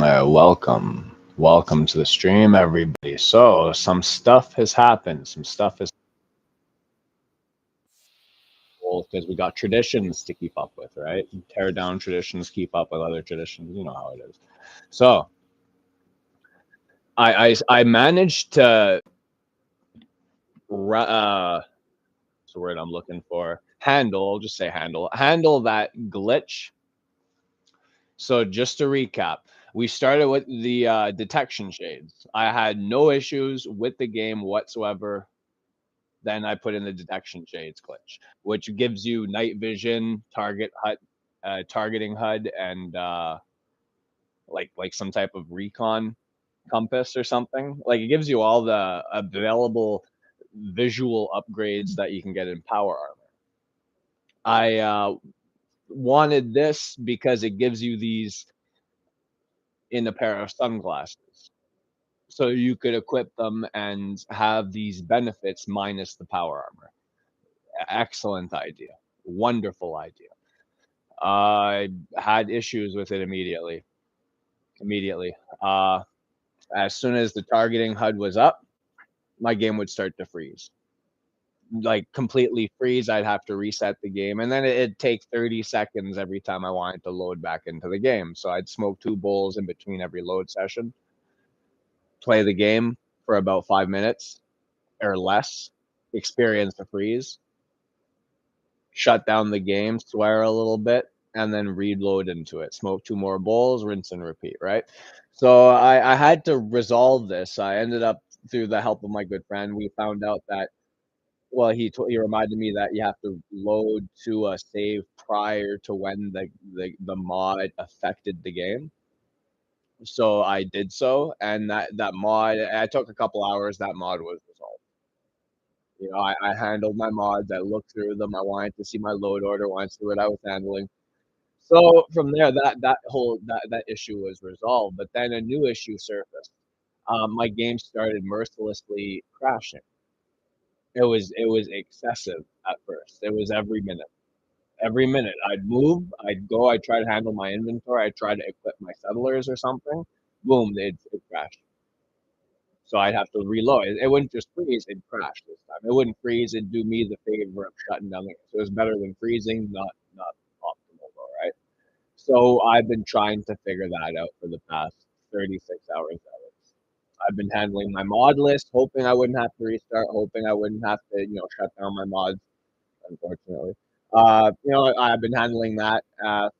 Welcome to the stream, everybody. So, some stuff has happened. Some stuff has because we got traditions to keep up with, right? Tear down traditions, keep up with other traditions. You know how it is. So, I managed to what's the word I'm looking for? Handle. I'll just say handle that glitch. So just to recap, we started with the detection shades. I had no issues with the game whatsoever. Then I put in the detection shades glitch, which gives you night vision, targeting HUD, and like some type of recon compass or something. Like it gives you all the available visual upgrades that you can get in power armor. I wanted this because it gives you these in a pair of sunglasses. So you could equip them and have these benefits minus the power armor. Excellent idea. Wonderful idea. I had issues with it immediately. Uh, as soon as the targeting HUD was up, my game would start to freeze. Like completely freeze. I'd have to reset the game, and then it'd take 30 seconds every time I wanted to load back into the game. So I'd smoke 2 bowls in between every load session, play the game for about 5 minutes or less, experience the freeze, shut down the game, swear a little bit, and then reload into it. Smoke 2 more bowls, rinse and repeat, right? So I had to resolve this. I ended up, through the help of my good friend, we found out that, well, he reminded me that you have to load to a save prior to when the mod affected the game. So I did so, and that mod, I took a couple hours, that mod was resolved. You know, I handled my mods, I looked through them, I wanted to see my load order, wanted to see what I was handling. So from there, that issue was resolved, but then a new issue surfaced. My game started mercilessly crashing. It was excessive at first. It was every minute. Every minute I'd move, I'd go, I'd try to handle my inventory, I'd try to equip my settlers or something. Boom, it'd crash. So I'd have to reload. It wouldn't just freeze, it'd crash this time. It wouldn't freeze, it'd do me the favor of shutting down the game. So it was better than freezing, not optimal though, right? So I've been trying to figure that out for the past 36 hours. I've been handling my mod list, hoping I wouldn't have to restart, hoping I wouldn't have to, shut down my mods, unfortunately. I've been handling that.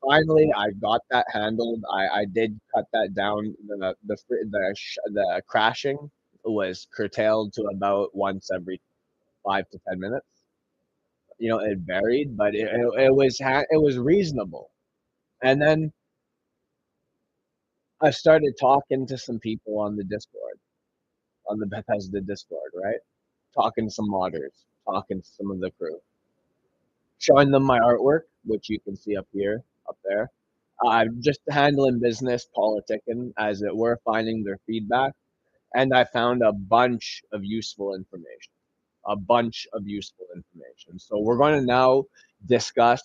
Finally, I got that handled. I did cut that down. The crashing was curtailed to about once every 5 to 10 minutes. It varied, but it was reasonable. And then I started talking to some people on the Discord, on the Bethesda Discord, right? Talking to some modders, talking to some of the crew, showing them my artwork, which you can see up here, up there. Just handling business, politicking, as it were, finding their feedback. And I found a bunch of useful information. A bunch of useful information. So we're going to now discuss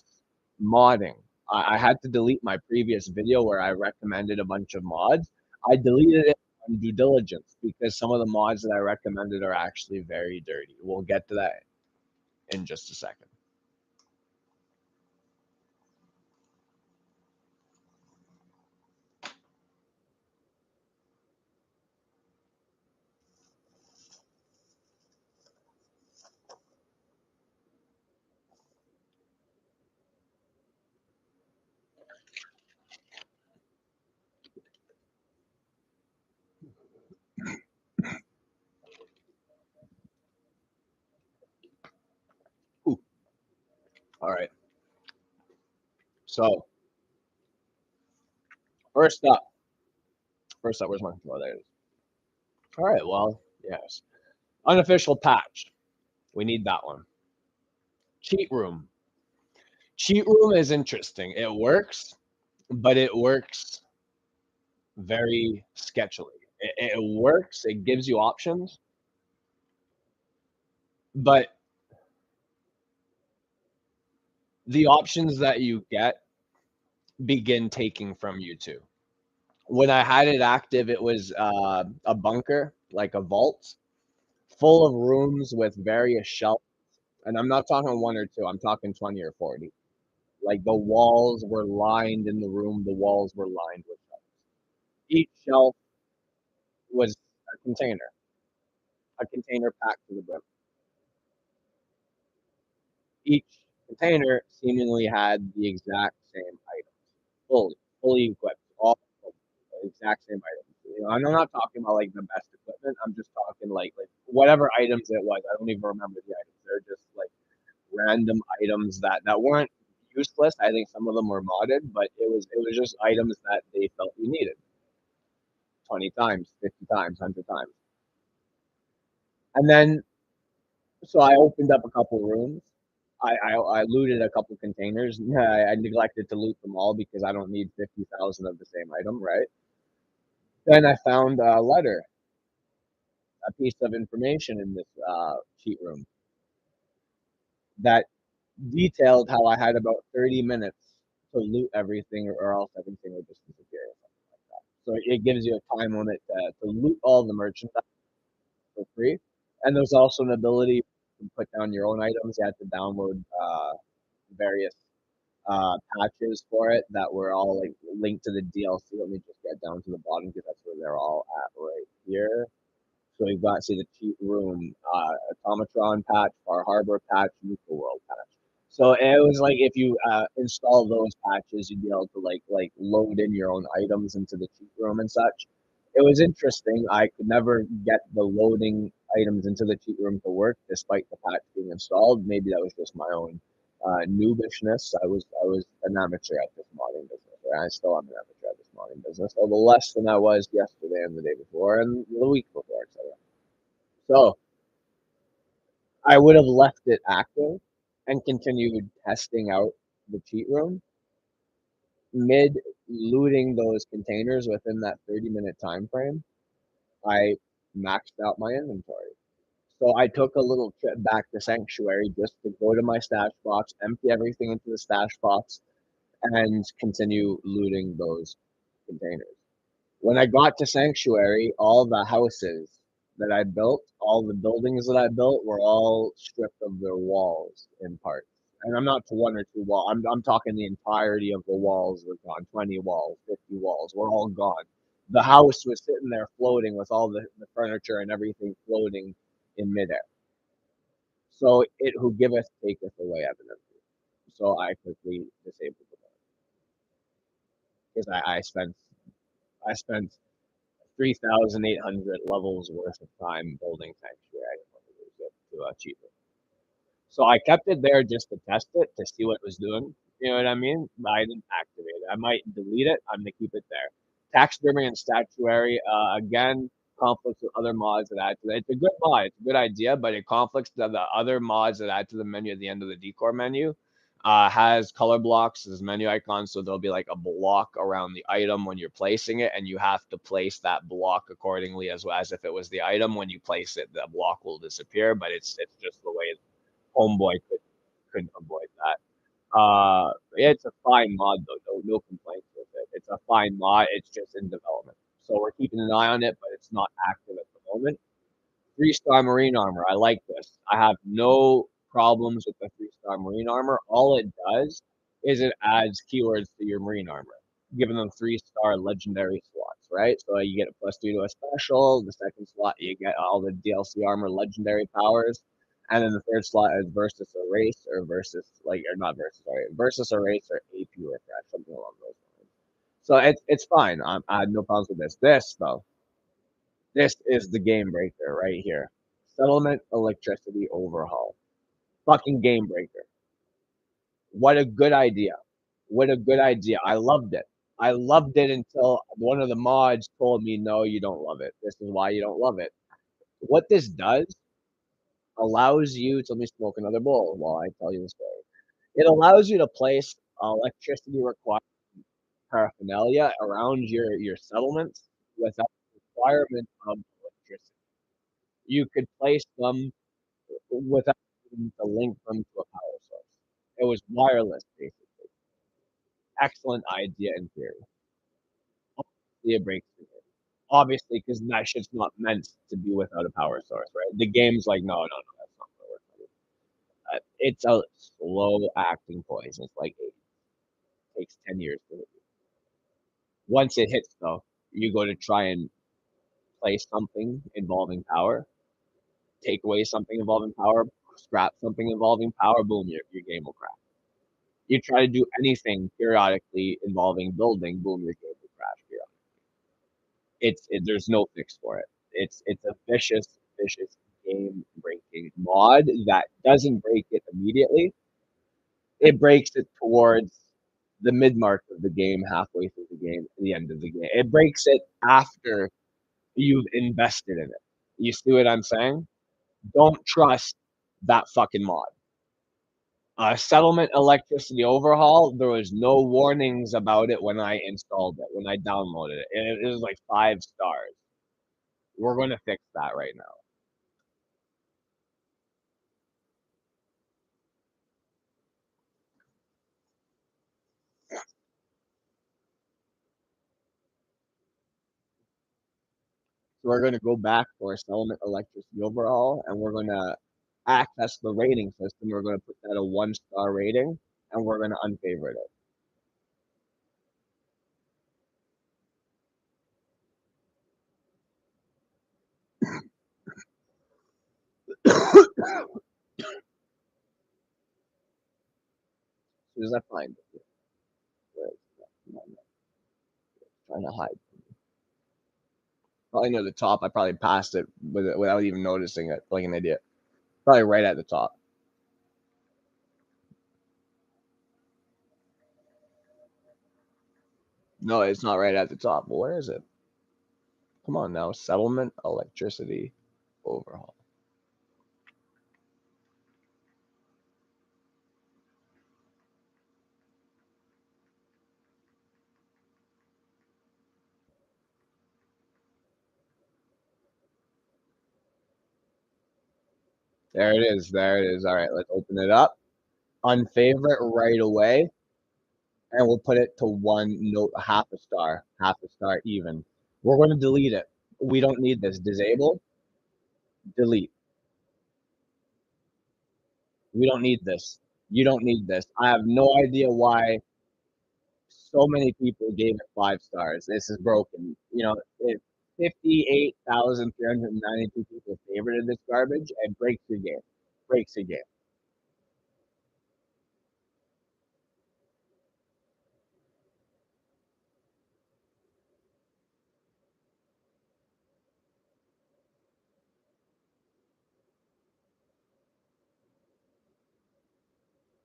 modding. I had to delete my previous video where I recommended a bunch of mods. I deleted it on due diligence because some of the mods that I recommended are actually very dirty. We'll get to that in just a second. Ooh. All right. So first up, where's my controller? There it is. All right. Well, yes. Unofficial patch. We need that one. Cheat room. Cheat room is interesting. It works, but it works very sketchily. It works. It gives you options, but the options that you get begin taking from you too. When I had it active, it was, a bunker, like a vault, full of rooms with various shelves, and I'm not talking 1 or 2, I'm talking 20 or 40. Like, the walls were lined in the room, the walls were lined with shelves. Each shelf was a container packed to the brim. Each container seemingly had the exact same items, fully equipped, all the exact same items. You know, and I'm not talking about like the best equipment. I'm just talking like whatever items it was. I don't even remember the items. They're just like random items that weren't useless. I think some of them were modded, but it was just items that they felt you needed 20 times, 50 times, 100 times. And then so I opened up a couple rooms. I looted a couple containers. I neglected to loot them all because I don't need 50,000 of the same item, right? Then I found a letter, a piece of information in this cheat room that detailed how I had about 30 minutes to loot everything or else everything would just disappear or something like that. So it gives you a time limit to loot all the merchandise for free. And there's also an ability to put down your own items. You had to download various patches for it that were all like linked to the DLC. Let me just get down to the bottom because that's where they're all at right here. So we've got, see, the cheat room, Automatron patch, Far Harbor patch, Nuka World patch. So it was like if you install those patches, you'd be able to like load in your own items into the cheat room and such. It was interesting. I could never get the loading items into the cheat room to work despite the patch being installed. Maybe that was just my own noobishness. I was an amateur at this modding business. Or I still am an amateur at this modding business, although less than I was yesterday and the day before and the week before, etc. So I would have left it active and continued testing out the cheat room mid looting those containers within that 30-minute time frame. I maxed out my inventory. So I took a little trip back to Sanctuary just to go to my stash box, empty everything into the stash box, and continue looting those containers. When I got to Sanctuary, all the houses that I built, all the buildings that I built were all stripped of their walls in parts. And I'm not to 1 or 2 walls. I'm talking the entirety of the walls were gone. 20 walls, 50 walls were all gone. The house was sitting there floating with all the furniture and everything floating in midair. So it who giveth taketh away evidently. So I quickly disabled the mode because I spent 3,800 levels worth of time building Sanctuary. I didn't want to lose it to cheaper. So I kept it there just to test it to see what it was doing. You know what I mean? But I didn't activate it. I might delete it. I'm gonna keep it there. Taxidermy and statuary, again, conflicts with other mods that add to it. It's a good mod. It's a good idea, but it conflicts with the other mods that add to the menu at the end of the decor menu. Has color blocks as menu icons, so there'll be like a block around the item when you're placing it, and you have to place that block accordingly as if it was the item. When you place it, the block will disappear, but it's just the way Homeboy could avoid that. It's a fine mod though. No complaints with it. It's a fine mod. It's just in development, so we're keeping an eye on it, but it's not active at the moment. 3-star marine armor. I like this. I have no problems with the 3-star marine armor. All it does is it adds keywords to your marine armor, giving them 3-star legendary slots, right? So you get a +2 to a special. The second slot, you get all the DLC armor legendary powers. And then the third slot is versus erase or versus, like, or not versus, sorry, versus erase or AP refresh, something along those lines. So it's fine. I had no problems with this. This, though, this is the game breaker right here. Settlement electricity overhaul. Fucking game breaker. What a good idea. What a good idea. I loved it. I loved it until one of the mods told me, no, you don't love it. This is why you don't love it. What this does allows you to, let me smoke another bowl while I tell you the story. It allows you to place electricity required paraphernalia around your settlements without the requirement of electricity. You could place them without needing to link them to a power source. It was wireless, basically. Excellent idea in theory. Obviously, it breaks the game. Obviously, because that shit's not meant to be without a power source, right? The game's like, no, no, no, that's not gonna work. It's a slow acting poison. It's like it takes 10 years to hit you. Once it hits, though, you go to try and play something involving power, take away something involving power, scrap something involving power, boom, your game will crash. You try to do anything periodically involving building, boom, your game will crash periodically. There's no fix for it. It's a vicious game breaking mod that doesn't break it immediately. It breaks it towards the mid mark of the game, halfway through the game, the end of the game. It breaks it after you've invested in it. You see what I'm saying? Don't trust that fucking mod. Settlement electricity overhaul, there was no warnings about it when I installed it, when I downloaded it. It was like 5 stars. We're going to fix that right now. So we're going to go back for a settlement electricity overhaul, and we're going to access the rating system. We're going to put that a 1 star rating, and we're going to unfavorite it. As soon as I find it, trying to hide. Probably near the top. I probably passed it without even noticing it, like an idiot. Probably right at the top. No, it's not right at the top. Well, where is it? Come on now. Settlement electricity overhaul. There it is. There it is. All right, let's open it up. Unfavorite right away, and we'll put it to one note, half a star even. We're going to delete it. We don't need this. Disable, delete. We don't need this. You don't need this. I have no idea why so many people gave it 5 stars. This is broken. You know, if 58,392 people favorited this garbage, it breaks your game. Breaks your game.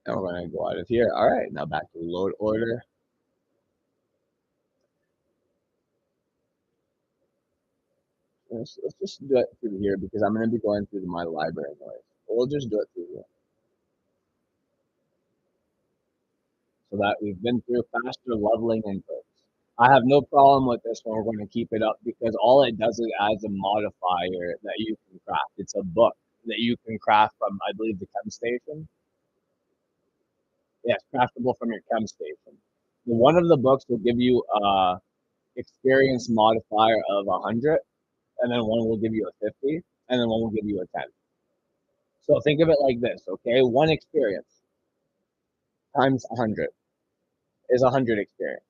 And we're going to go out of here. All right, now back to the load order. Let's just do it through here because I'm going to be going through my library anyways. We'll just do it through here so that we've been through faster leveling inputs. I have no problem with this one. We're going to keep it up because all it does is adds a modifier that you can craft. It's a book that you can craft from, I believe, the chem station. Yes, craftable from your chem station. One of the books will give you a experience modifier of 100, and then one will give you a 50, and then one will give you a 10. So think of it like this, okay? One experience times 100 is 100 experience.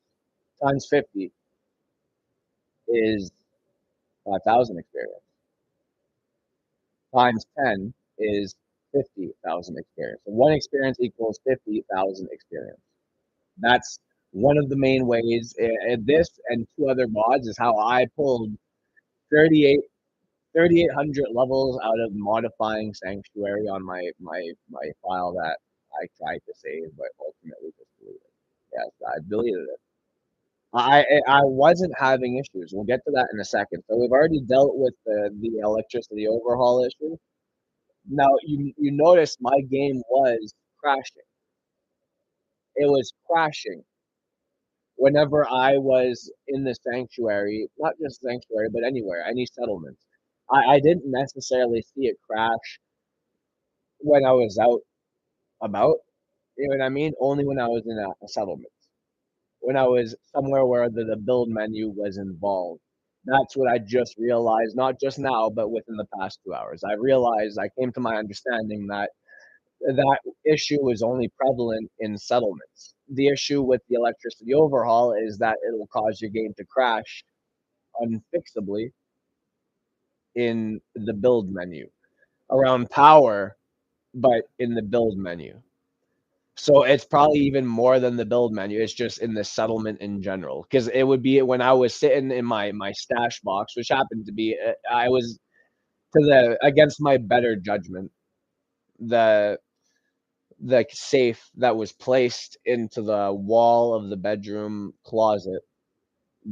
Times 50 is 5,000 experience. Times 10 is 50,000 experience. So one experience equals 50,000 experience. That's one of the main ways. This and two other mods is how I pulled 38 3,800 levels out of modifying Sanctuary on my file that I tried to save, but ultimately just deleted. Yes, I deleted it. I wasn't having issues. We'll get to that in a second. So we've already dealt with the electricity overhaul issue. Now you notice my game was crashing. It was crashing whenever I was in the sanctuary, not just sanctuary, but anywhere, any settlements. I didn't necessarily see it crash when I was out about. You know what I mean? Only when I was in a settlement. when I was somewhere where the build menu was involved. That's what I just realized, not just now, but within the past 2 hours. I realized I came to my understanding that that issue is only prevalent in settlements. The issue with the electricity overhaul is that it'll cause your game to crash unfixably in the build menu. Around power, but in the build menu. So it's probably even more than the build menu. It's just in the settlement in general. Because it would be when I was sitting in my stash box, which happened to be I was to the against my better judgment, the the safe that was placed into the wall of the bedroom closet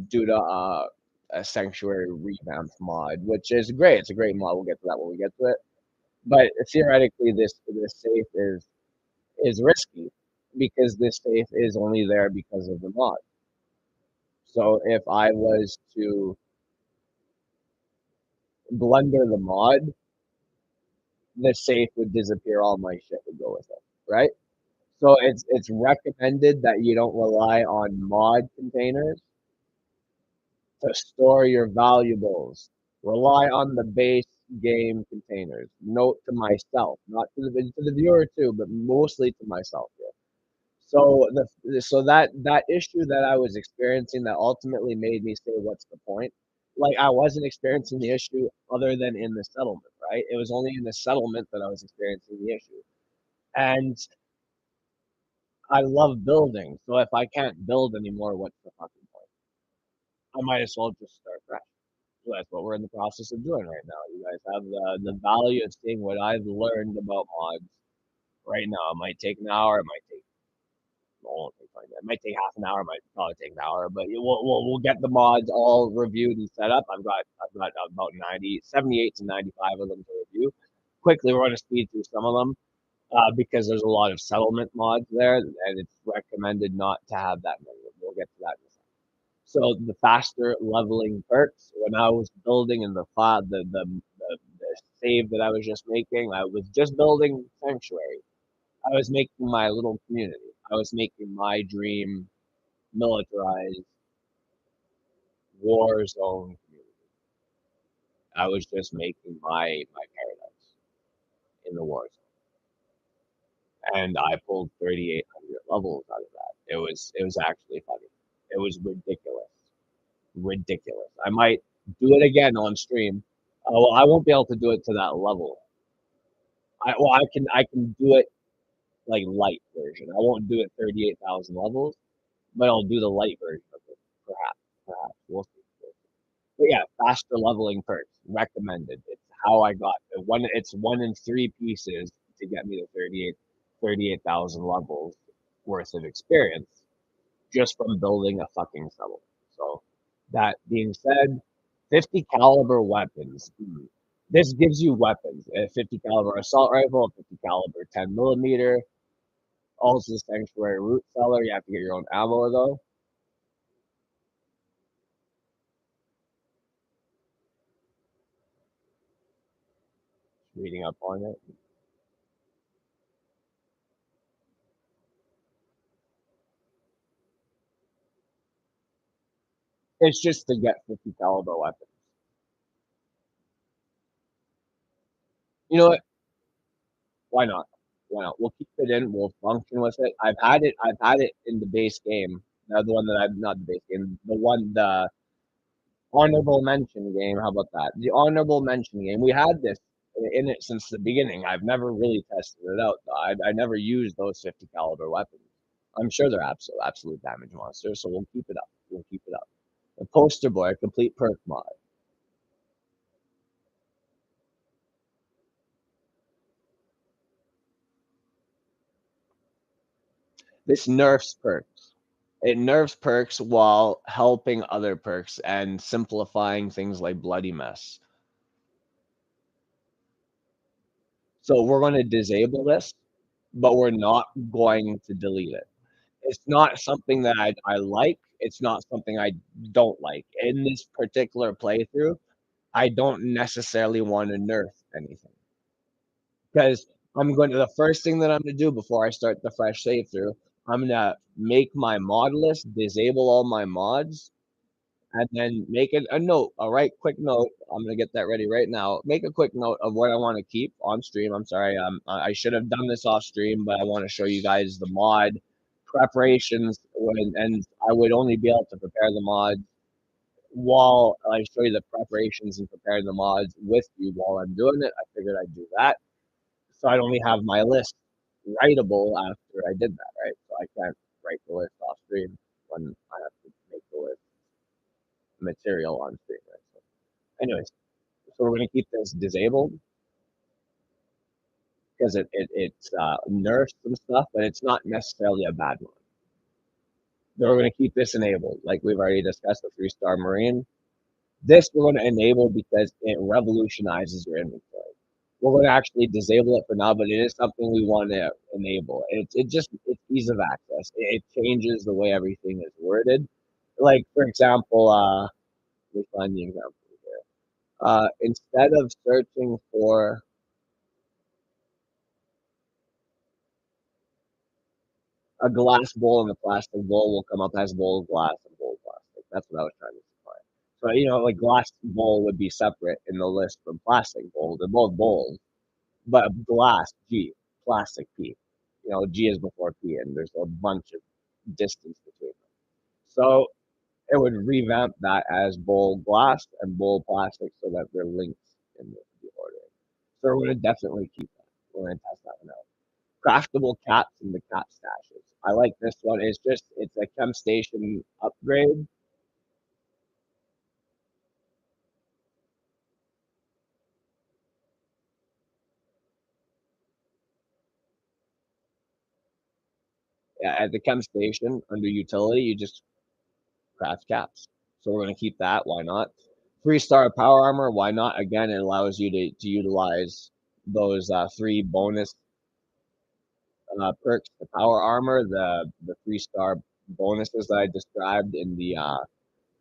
due to a sanctuary revamp mod, which is great. It's a great mod. We'll get to that when we get to it. But theoretically, this safe is risky because this safe is only there because of the mod. So if I was to blunder the mod, the safe would disappear, all my shit would go with it, right? So it's recommended that you don't rely on mod containers to store your valuables. Rely on the base game containers. Note to myself, not to the viewer too, but mostly to myself here. So that issue that I was experiencing that ultimately made me say, "What's the point?" Like I wasn't experiencing the issue other than in the settlement, right? It was only in the settlement that I was experiencing the issue, and I love building. So if I can't build anymore, what's the fucking point? I might as well just start fresh. So that's what we're in the process of doing right now. You guys have the value of seeing what I've learned about mods right now. It might take an hour. It might take won't take like that. It might take half an hour. It might probably take an hour, but we'll get the mods all reviewed and set up. I've got about 78 to 95 of them to review. Quickly, we're going to speed through some of them because there's a lot of settlement mods there, and it's recommended not to have that many. We'll get to that in a second. So the faster leveling perks. When I was building in the file, the save that I was just making, I was just building sanctuary. I was making my little community. I was making my dream militarized war zone community. I was just making my paradise in the war zone, and I pulled 3,800 levels out of that. It was actually funny. It was ridiculous, ridiculous. I might do it again on stream. Well, I won't be able to do it to that level. I can do it like light version. I won't do it 38,000 levels, but I'll do the light version of it. Perhaps, perhaps we'll see. But yeah, faster leveling perks recommended. It's how I got the one. It's one in three pieces to get me to 38,000 levels worth of experience just from building a fucking settlement. So that being said, 50 caliber weapons. This gives you weapons: a 50 caliber assault rifle, a 50 caliber 10 millimeter. Also, sanctuary root cellar. You have to get your own ammo though. Reading up on it. It's just to get 50 caliber weapons. You know what? Why not? Why not? We'll keep it in. We'll function with it. I've had it. I've had it in the base game. The one that I've not the base game. The honorable mention game. How about that? The honorable mention game. We had this in it since the beginning. I've never really tested it out. Though. I never used those 50 caliber weapons. I'm sure they're absolute damage monsters. So we'll keep it up. We'll keep it up. The poster boy, complete perk mod. This nerfs perks. It nerfs perks while helping other perks and simplifying things like Bloody Mess. So we're going to disable this, but we're not going to delete it. It's not something that I like. It's not something I don't like. In this particular playthrough, I don't necessarily want to nerf anything because the first thing that I'm going to do before I start the fresh save through, I'm gonna make my mod list, disable all my mods, and then make it a note, a right quick note. I'm gonna get that ready right now. Make a quick note of what I want to keep on stream. I'm sorry, I should have done this off stream, but I want to show you guys the mod preparations when, and I would only be able to prepare the mods while I show you the preparations and prepare the mods with you while I'm doing it. I figured I'd do that, so I'd only have my list writable after I did that, right? So I can't write the list off stream when I have to make the list material on stream, right? So anyways, so we're going to keep this disabled because it's nerfs some stuff, but it's not necessarily a bad one. Then we're going to keep this enabled, like we've already discussed the 3-star Marine. This we're going to enable because it revolutionizes your inventory. We're going to actually disable it for now, but it is something we want to enable. It's ease of access. It changes the way everything is worded. Like for example, let me find the example here. Instead of searching for a glass bowl and a plastic bowl, will come up as bowl glass and bowl plastic. That's what I was trying to define. So like glass bowl would be separate in the list from plastic bowl. They're both bowls, but glass G, plastic P. G is before P, and there's a bunch of distance between them. So it would revamp that as bowl glass and bowl plastic so that they're linked in the ordering. So we're going to definitely keep that. We're going to test that one out. Craftable caps and the cap stashes. I like this one. It's a chem station upgrade. Yeah, at the chem station under utility, you just craft caps. So we're going to keep that. Why not? 3-star power armor. Why not? Again, it allows you to utilize those 3 bonus perks. The power armor, the 3-star bonuses that I described in the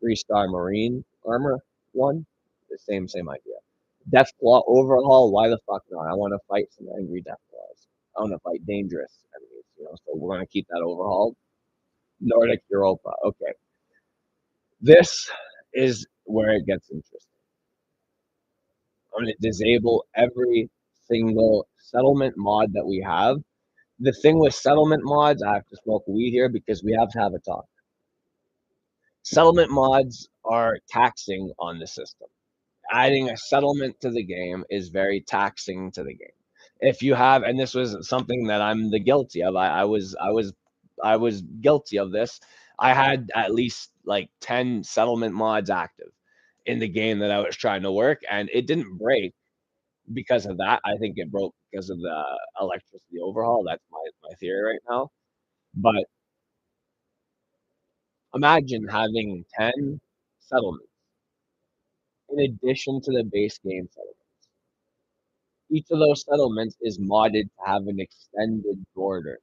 3-star marine armor one. The same idea. Death Claw overhaul. Why the fuck not? I want to fight some angry Death Claws. I want to fight dangerous enemies. So we're going to keep that overhauled. Nordic Europa. Okay, this is where it gets interesting. I'm going to disable every single settlement mod that we have. The thing with settlement mods, I have to smoke weed here because we have to have a talk. Settlement mods are taxing on the system. Adding a settlement to the game is very taxing to the game. If you have, and this was something that I'm the guilty of. I was guilty of this. I had at least like 10 settlement mods active in the game that I was trying to work, and it didn't break because of that. I think it broke because of the electricity overhaul. That's my theory right now. But imagine having 10 settlements in addition to the base game settlement. Each of those settlements is modded to have an extended border.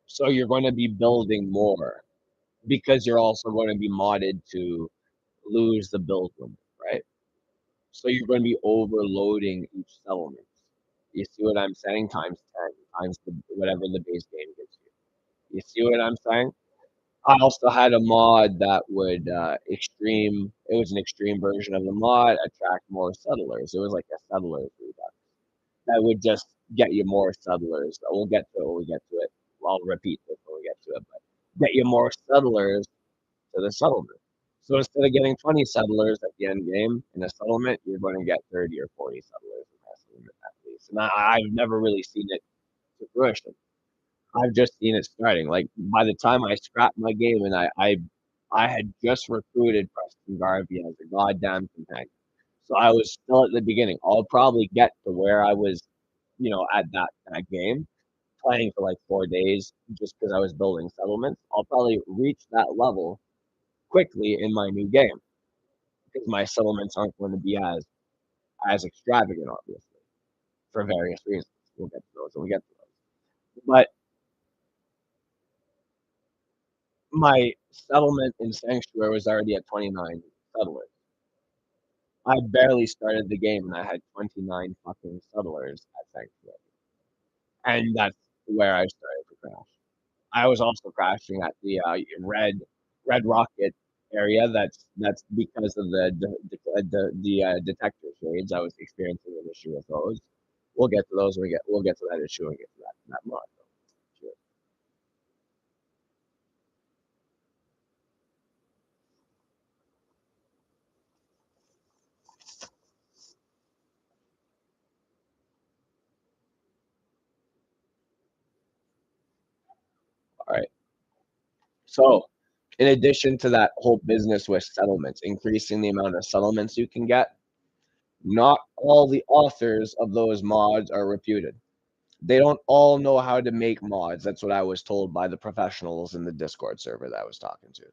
So you're going to be building more because you're also going to be modded to lose the build limit, right? So you're going to be overloading each settlement. You see what I'm saying? Times 10, times whatever the base game gives you. You see what I'm saying? I also had a mod that would it was an extreme version of the mod, attract more settlers. It was like a settlers redux that would just get you more settlers. We'll get to it when we get to it. I'll repeat this when we get to it, but get you more settlers to the settlement. So instead of getting 20 settlers at the end game in a settlement, you're going to get 30 or 40 settlers in that settlement at least. And I've never really seen it to fruition. I've just seen it starting. Like by the time I scrapped my game and I had just recruited Preston Garvey as a goddamn companion. So I was still at the beginning. I'll probably get to where I was, at that game, playing for like 4 days just because I was building settlements. I'll probably reach that level quickly in my new game because my settlements aren't going to be as extravagant, obviously, for various reasons. We'll get to those when we get to those. But my settlement in Sanctuary was already at 29 settlers. I barely started the game and I had 29 fucking settlers at Sanctuary. and that's where I started to crash. I was also crashing at the Red Rocket area. That's because of the detector shades. I was experiencing an issue with those. We'll get to those when we'll get to that issue and get to that mod. Sure. All right. So, in addition to that whole business with settlements, increasing the amount of settlements you can get, not all the authors of those mods are reputed. They don't all know how to make mods. That's what I was told by the professionals in the Discord server that I was talking to.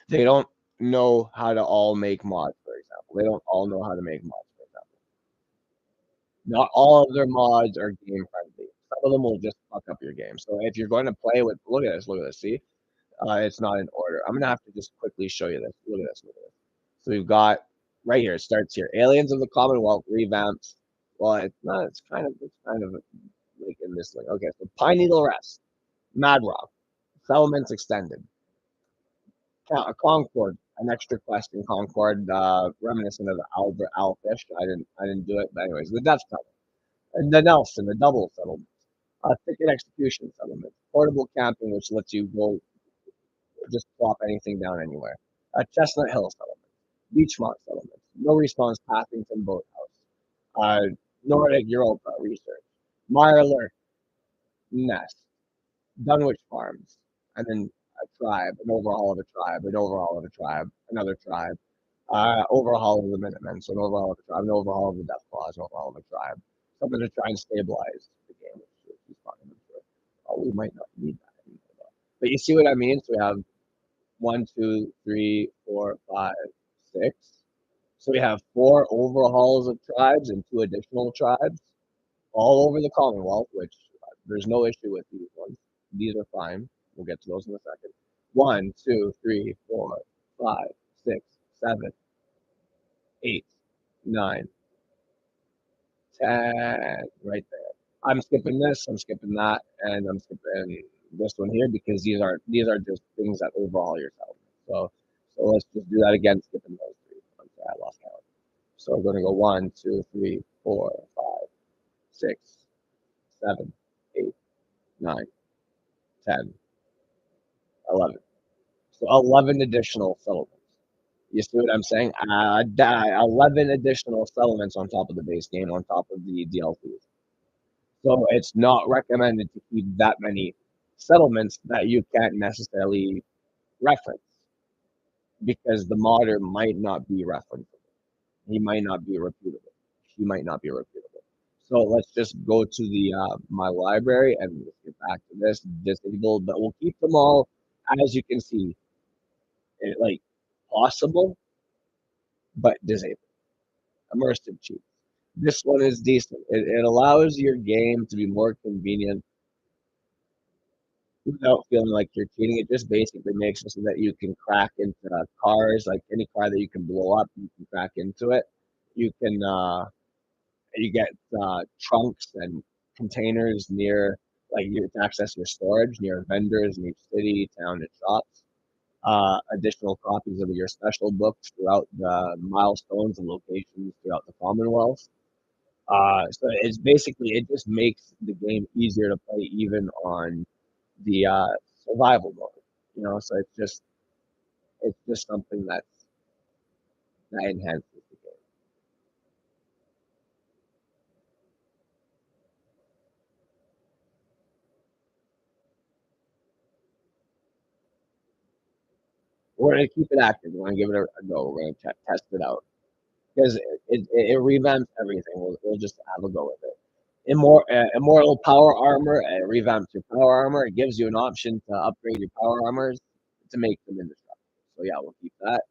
They don't know how to all make mods, for example. They don't all know how to make mods, for example. Not all of their mods are game friendly. Some of them will just fuck up your game. So if you're going to play with, look at this, see? It's not in order. I'm gonna have to just quickly show you this. Look at this, look at this. So we've got right here, it starts here. Aliens of the Commonwealth revamps. Well, it's not, it's kind of like in this link. Okay, so Pine Needle Rest, Mad Rock, Settlements Extended, Concord, an extra quest in Concord, reminiscent of the Albert Owlfish. I didn't do it, but anyways, the Death Tunnel, and the Nelson, the Double Settlement, Thicket Execution Settlement, Portable Camping, which lets you go just plop anything down anywhere, Chestnut Hill Settlement, Beachmont Settlement, No Response Pathington Boathouse, Nordic Europa Research, Marler Nest, Dunwich Farms, and then a tribe, an overhaul of a tribe, an overhaul of a tribe, another tribe, overhaul of the Minutemen, so an overhaul of a tribe, an overhaul of the Death Claws, an overhaul of a tribe, something to try and stabilize the game, which is fun. I'm sure. Oh, we might not need that anymore, though. But you see what I mean? So we have one, two, three, four, five, six. So we have four overhauls of tribes and two additional tribes all over the Commonwealth, which there's no issue with these ones. These are fine. We'll get to those in a second. One, two, three, four, five, six, seven, eight, nine, 10, right there. I'm skipping this, I'm skipping that, and I'm skipping this one here because these are just things that overhaul yourself. So let's just do that again, skipping those three. I'm sorry, I lost count. So we're going to go one, two, three, four, five, six, seven, eight, nine, 10, 11. So 11 additional settlements. You see what I'm saying? 11 additional settlements on top of the base game, on top of the DLCs. So it's not recommended to keep that many settlements that you can't necessarily reference because the modder might not be referenceable. He might not be reputable. He might not be reputable. So let's just go to the my library and let's get back to this disabled, but we'll keep them all as you can see, like possible but disabled. Immersive cheats. This one is decent. It allows your game to be more convenient without feeling like you're cheating. It just basically makes it so that you can crack into cars, like any car that you can blow up, you can crack into it. You can you get trunks and containers near, like you can access your storage near vendors in each city, town, and shops. Additional copies of your special books throughout the milestones and locations throughout the Commonwealth. So it's basically, it just makes the game easier to play even on the survival mode. You know, so it's just something that enhances the game. We're gonna keep it active. We're gonna give it a go. We're gonna test it out because it revamps everything. We'll just have a go with it. Immortal power armor. It revamps your power armor. It gives you an option to upgrade your power armors to make them indestructible. So yeah, we'll keep that.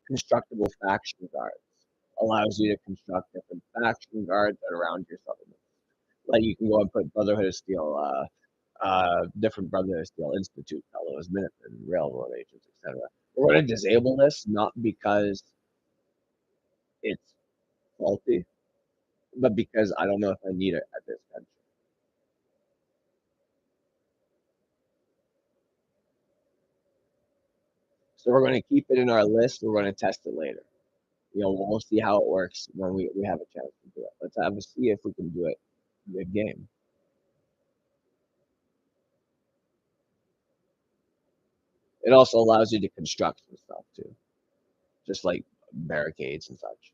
Constructible faction guards allows you to construct different faction guards around your settlement. Like you can go and put Brotherhood of Steel, different Brotherhood of Steel Institute fellows, Minutemen, Railroad agents, etc. We're going to disable this not because it's faulty, but because I don't know if I need it at this venture. So we're going to keep it in our list. We're going to test it later. We'll see how it works when we have a chance to do it. Let's have a see if we can do it mid game. It also allows you to construct some stuff too, just like barricades and such.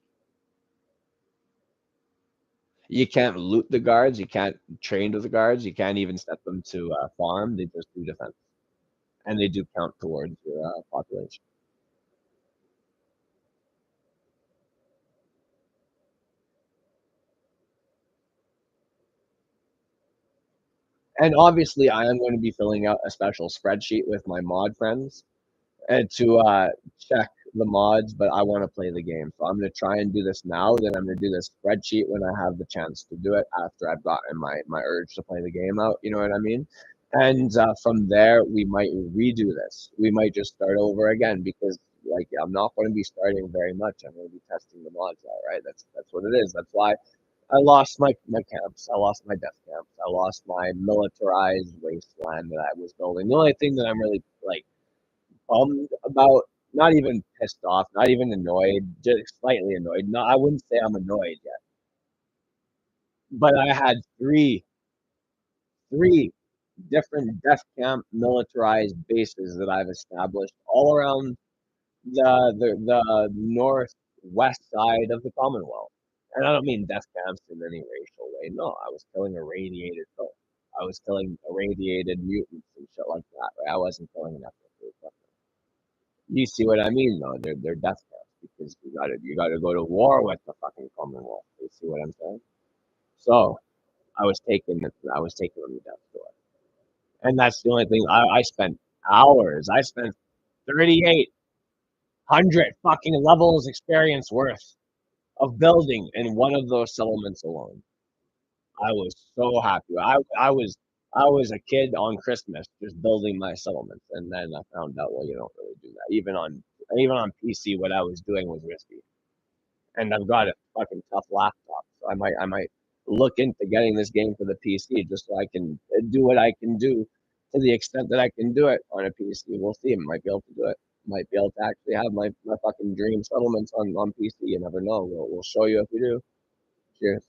You can't loot the guards. You can't train with the guards. You can't even set them to farm. They just do defense, and they do count towards your population. And obviously, I am going to be filling out a special spreadsheet with my mod friends and to check the mods, but I want to play the game. So I'm going to try and do this now. Then I'm going to do this spreadsheet when I have the chance to do it after I've gotten my urge to play the game out. You know what I mean? And from there, we might redo this. We might just start over again because, like, I'm not going to be starting very much. I'm going to be testing the mods out, right? That's what it is. That's why I lost my camps. I lost my death camps. I lost my militarized wasteland that I was building. The only thing that I'm really like bummed about, not even pissed off, not even annoyed, just slightly annoyed. No, I wouldn't say I'm annoyed yet, but I had three different death camp militarized bases that I've established all around the northwest side of the Commonwealth. And I don't mean death camps in any racial way. No, I was killing irradiated folk. I was killing irradiated mutants and shit like that. Right? I wasn't killing enough. You see what I mean, though? They're death camps because you gotta go to war with the fucking Commonwealth. You see what I'm saying? So I was taking them to death door, and that's the only thing I spent hours. I spent 3,800 fucking levels experience worth of building in one of those settlements alone. I was so happy. I was a kid on Christmas just building my settlements, and then I found out, well, you don't really do that. Even on PC, what I was doing was risky. And I've got a fucking tough laptop, so I might look into getting this game for the PC just so I can do what I can do to the extent that I can do it on a PC. We'll see. I might be able to do it. Might be able to actually have my fucking dream settlements on PC. You never know. We'll show you if we do. Cheers.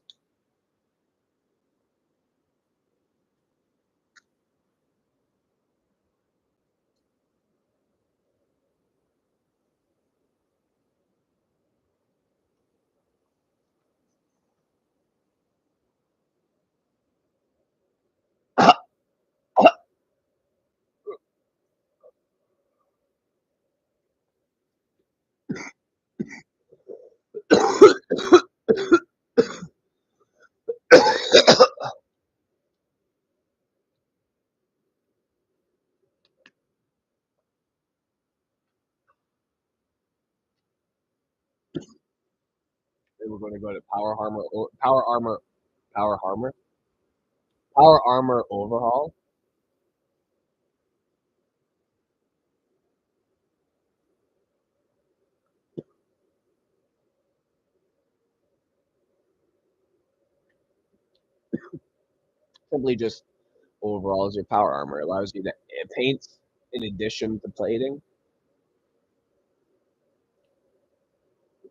Then we're going to go to power armor, power armor overhaul. Simply just overalls your power armor. It allows you to paint in addition to plating.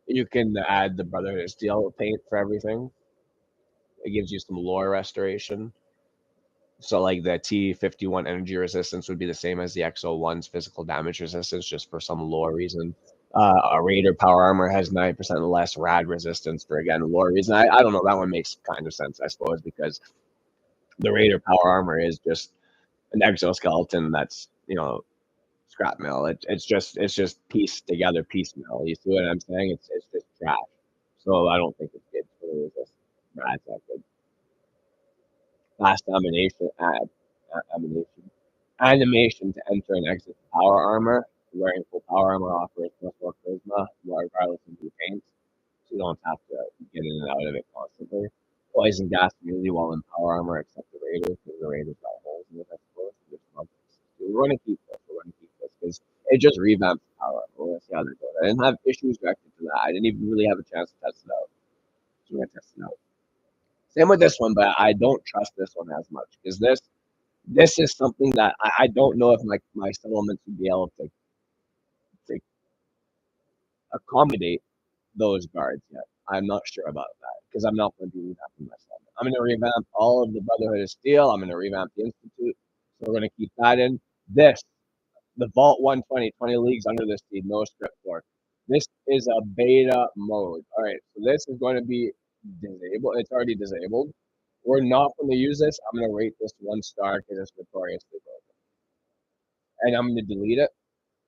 You can add the Brotherhood of Steel paint for everything. It gives you some lore restoration. So like the T51 energy resistance would be the same as the XO1's physical damage resistance, just for some lore reason. A Raider power armor has 9% less rad resistance for, again, lore reason. I don't know, that one makes kind of sense, I suppose, because the Raider power armor is just an exoskeleton that's, scrap metal. It's just pieced together piecemeal. You see what I'm saying? It's just trash. So I don't think it's good for resist rads that good. Fast animation to enter and exit power armor. Wearing full power armor offers plus more charisma, regardless of who paints, so you don't have to get in and out of it constantly. Poison gas immunity while in power armor, except the Raiders, because the Raiders got holes in it, I suppose. We're going to keep this. We're going to keep this because it just revamps power armor. We're going to see how they do it. I didn't have issues directed to that. I didn't even really have a chance to test it out. So we're going to test it out. Same with this one, but I don't trust this one as much because this is something that I don't know if my settlements would be able to accommodate those guards yet. I'm not sure about that because I'm not going to be revamping myself. I'm going to revamp all of the Brotherhood of Steel. I'm going to revamp the Institute. So we're going to keep that in. This, the Vault 120, 20 leagues under the sea, no script for. This is a beta mode. All right, so this is going to be disabled. It's already disabled. We're not going to use this. I'm going to rate this 1 star because it's notoriously broken. And I'm going to delete it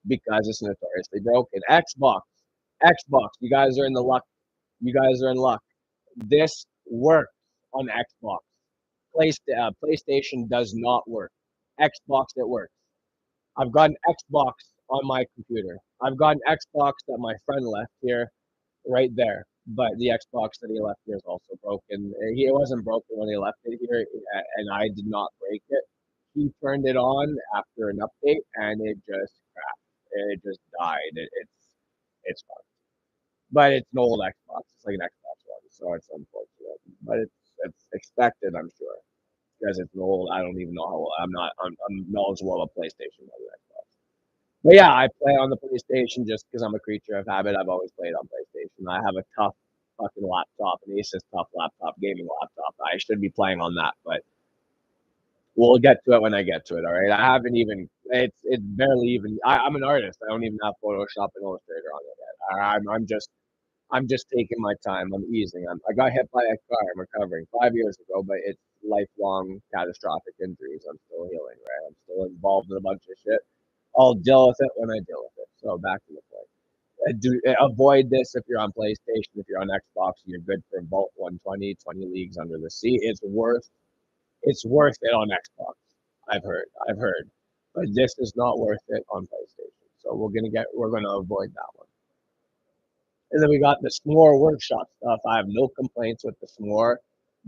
because it's notoriously broken. Xbox, you guys are in the luck. You guys are in luck. This works on Xbox. PlayStation does not work. Xbox, it works. I've got an Xbox on my computer. I've got an Xbox that my friend left here, right there. But the Xbox that he left here is also broken. He wasn't broken when he left it here, and I did not break it. He turned it on after an update, and it just crashed. It just died. It's fun, but it's an old Xbox. It's like an Xbox One, so it's unfortunate. But it's expected, I'm sure, because it's an old. I don't even know how old. I'm knowledgeable about PlayStation more than Xbox. But yeah, I play on the PlayStation just because I'm a creature of habit. I've always played on PlayStation. I have a tough fucking laptop, an Asus tough laptop, gaming laptop. I should be playing on that, but we'll get to it when I get to it. All right. I haven't even. It's barely even. I'm an artist. I don't even have Photoshop and Illustrator on it yet. I'm just taking my time. I'm easing. I got hit by a car. I'm recovering 5 years ago, but it's lifelong catastrophic injuries. I'm still healing. Right. I'm still involved in a bunch of shit. I'll deal with it when I deal with it. So back to the point. Avoid this if you're on PlayStation. If you're on Xbox, you're good for Vault 120, 20 leagues under the sea. It's worth it on Xbox. I've heard, but this is not worth it on PlayStation. So we're gonna avoid that one. And then we got the S'more workshop stuff. I have no complaints with the S'more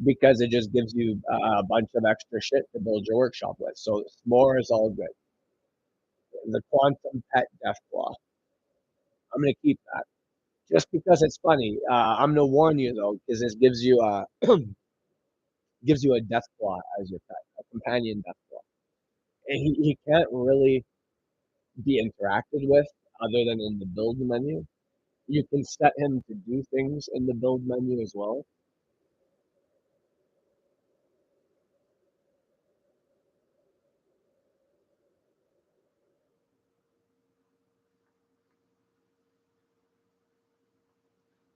because it just gives you a bunch of extra shit to build your workshop with. So S'more is all good. The Quantum Pet Deathclaw, I'm gonna keep that just because it's funny. I'm gonna warn you though, because this gives you a Deathclaw as your pet, a companion Deathclaw, and he can't really be interacted with other than in the build menu. You can set him to do things in the build menu as well.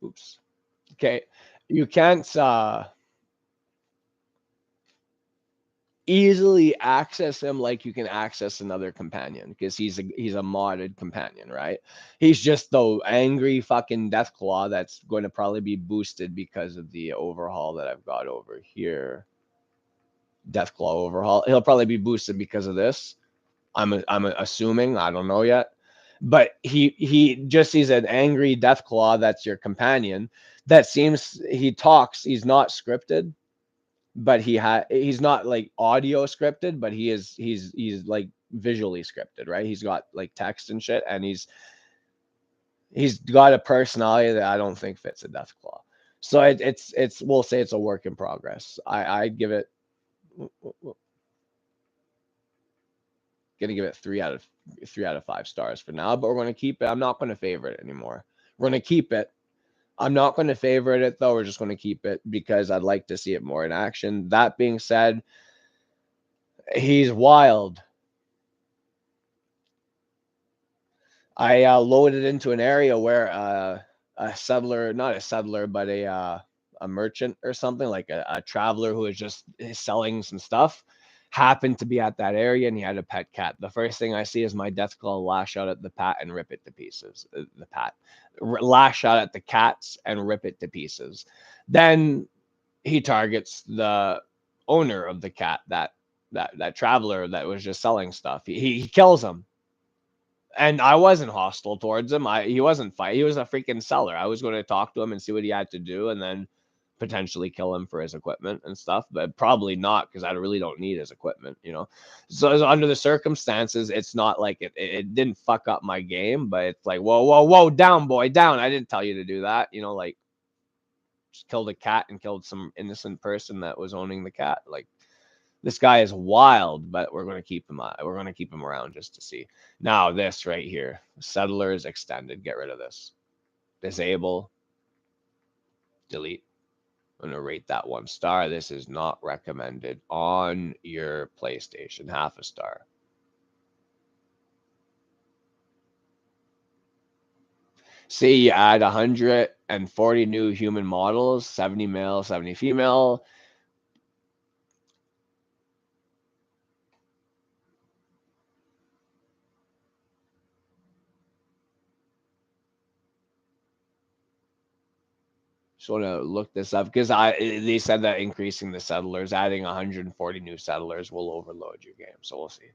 Oops. Okay. You can't easily access him like you can access another companion because he's a modded companion, right? He's just the angry fucking Deathclaw that's going to probably be boosted because of the overhaul that I've got over here. Deathclaw overhaul. He'll probably be boosted because of this. I'm assuming. I don't know yet. But he's an angry Deathclaw that's your companion. That seems he talks. He's not scripted, but he's not like audio scripted, but he's like visually scripted, right? He's got like text and shit, and he's got a personality that I don't think fits a Deathclaw. So it's we'll say it's a work in progress. I'd give it gonna give it 3 out of 5 stars for now, but we're gonna keep it. I'm not gonna favorite it anymore. We're gonna keep it. I'm not going to favorite it though. We're just going to keep it because I'd like to see it more in action. That being said, he's wild. I loaded into an area where a settler, not a settler, but a merchant or something, like a traveler who is selling some stuff, happened to be at that area, and he had a pet cat. The first thing I see is my Deathclaw lash out at the pat and rip it to pieces. The pat lash out at the cats and rip it to pieces. Then he targets the owner of the cat, that traveler that was just selling stuff. He kills him, and I wasn't hostile towards him. He wasn't fight. He was a freaking seller. I was going to talk to him and see what he had to do, and then potentially kill him for his equipment and stuff, but probably not because I really don't need his equipment, you know. So under the circumstances, it's not like it didn't fuck up my game, but it's like whoa, down boy, down. I didn't tell you to do that, you know, like just killed a cat and killed some innocent person that was owning the cat. Like this guy is wild, but we're going to keep him. We're going to keep him around just to see. Now this right here, Settlers Extended. Get rid of this. Disable, delete. I'm gonna rate that 1 star. This is not recommended on your PlayStation. Half a star. See, you add 140 new human models, 70 male, 70 female. Just want to look this up because they said that increasing the settlers, adding 140 new settlers will overload your game. So we'll see.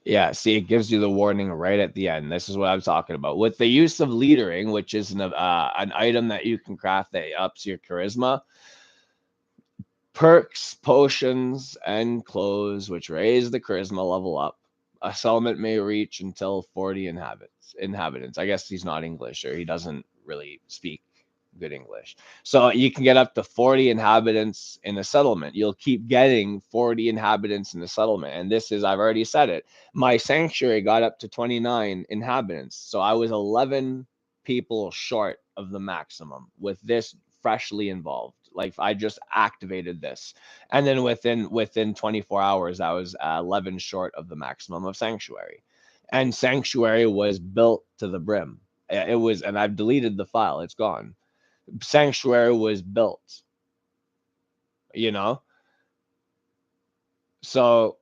Yeah, see, it gives you the warning right at the end. This is what I'm talking about. With the use of leadering, which is an item that you can craft that ups your charisma, perks, potions, and clothes, which raise the charisma level up. A settlement may reach until 40 inhabitants. I guess he's not English, or he doesn't really speak good English. So you can get up to 40 inhabitants in a settlement. You'll keep getting 40 inhabitants in the settlement. And this is, I've already said it, my sanctuary got up to 29 inhabitants. So I was 11 people short of the maximum with this freshly involved. Like I just activated this, and then within 24 hours, I was 11 short of the maximum of sanctuary, and sanctuary was built to the brim. It was, and I've deleted the file. It's gone. Sanctuary was built, you know. So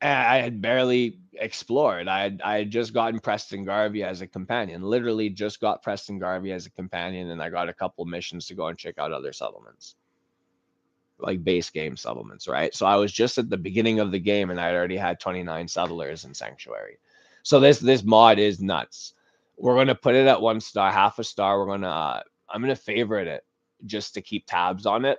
I had barely explored. I had just gotten Preston Garvey as a companion. Literally just got Preston Garvey as a companion, and I got a couple missions to go and check out other settlements, like base game settlements, right? So I was just at the beginning of the game, and I already had 29 settlers in Sanctuary. So this mod is nuts. We're gonna put it at 1 star, half a star. I'm gonna favorite it just to keep tabs on it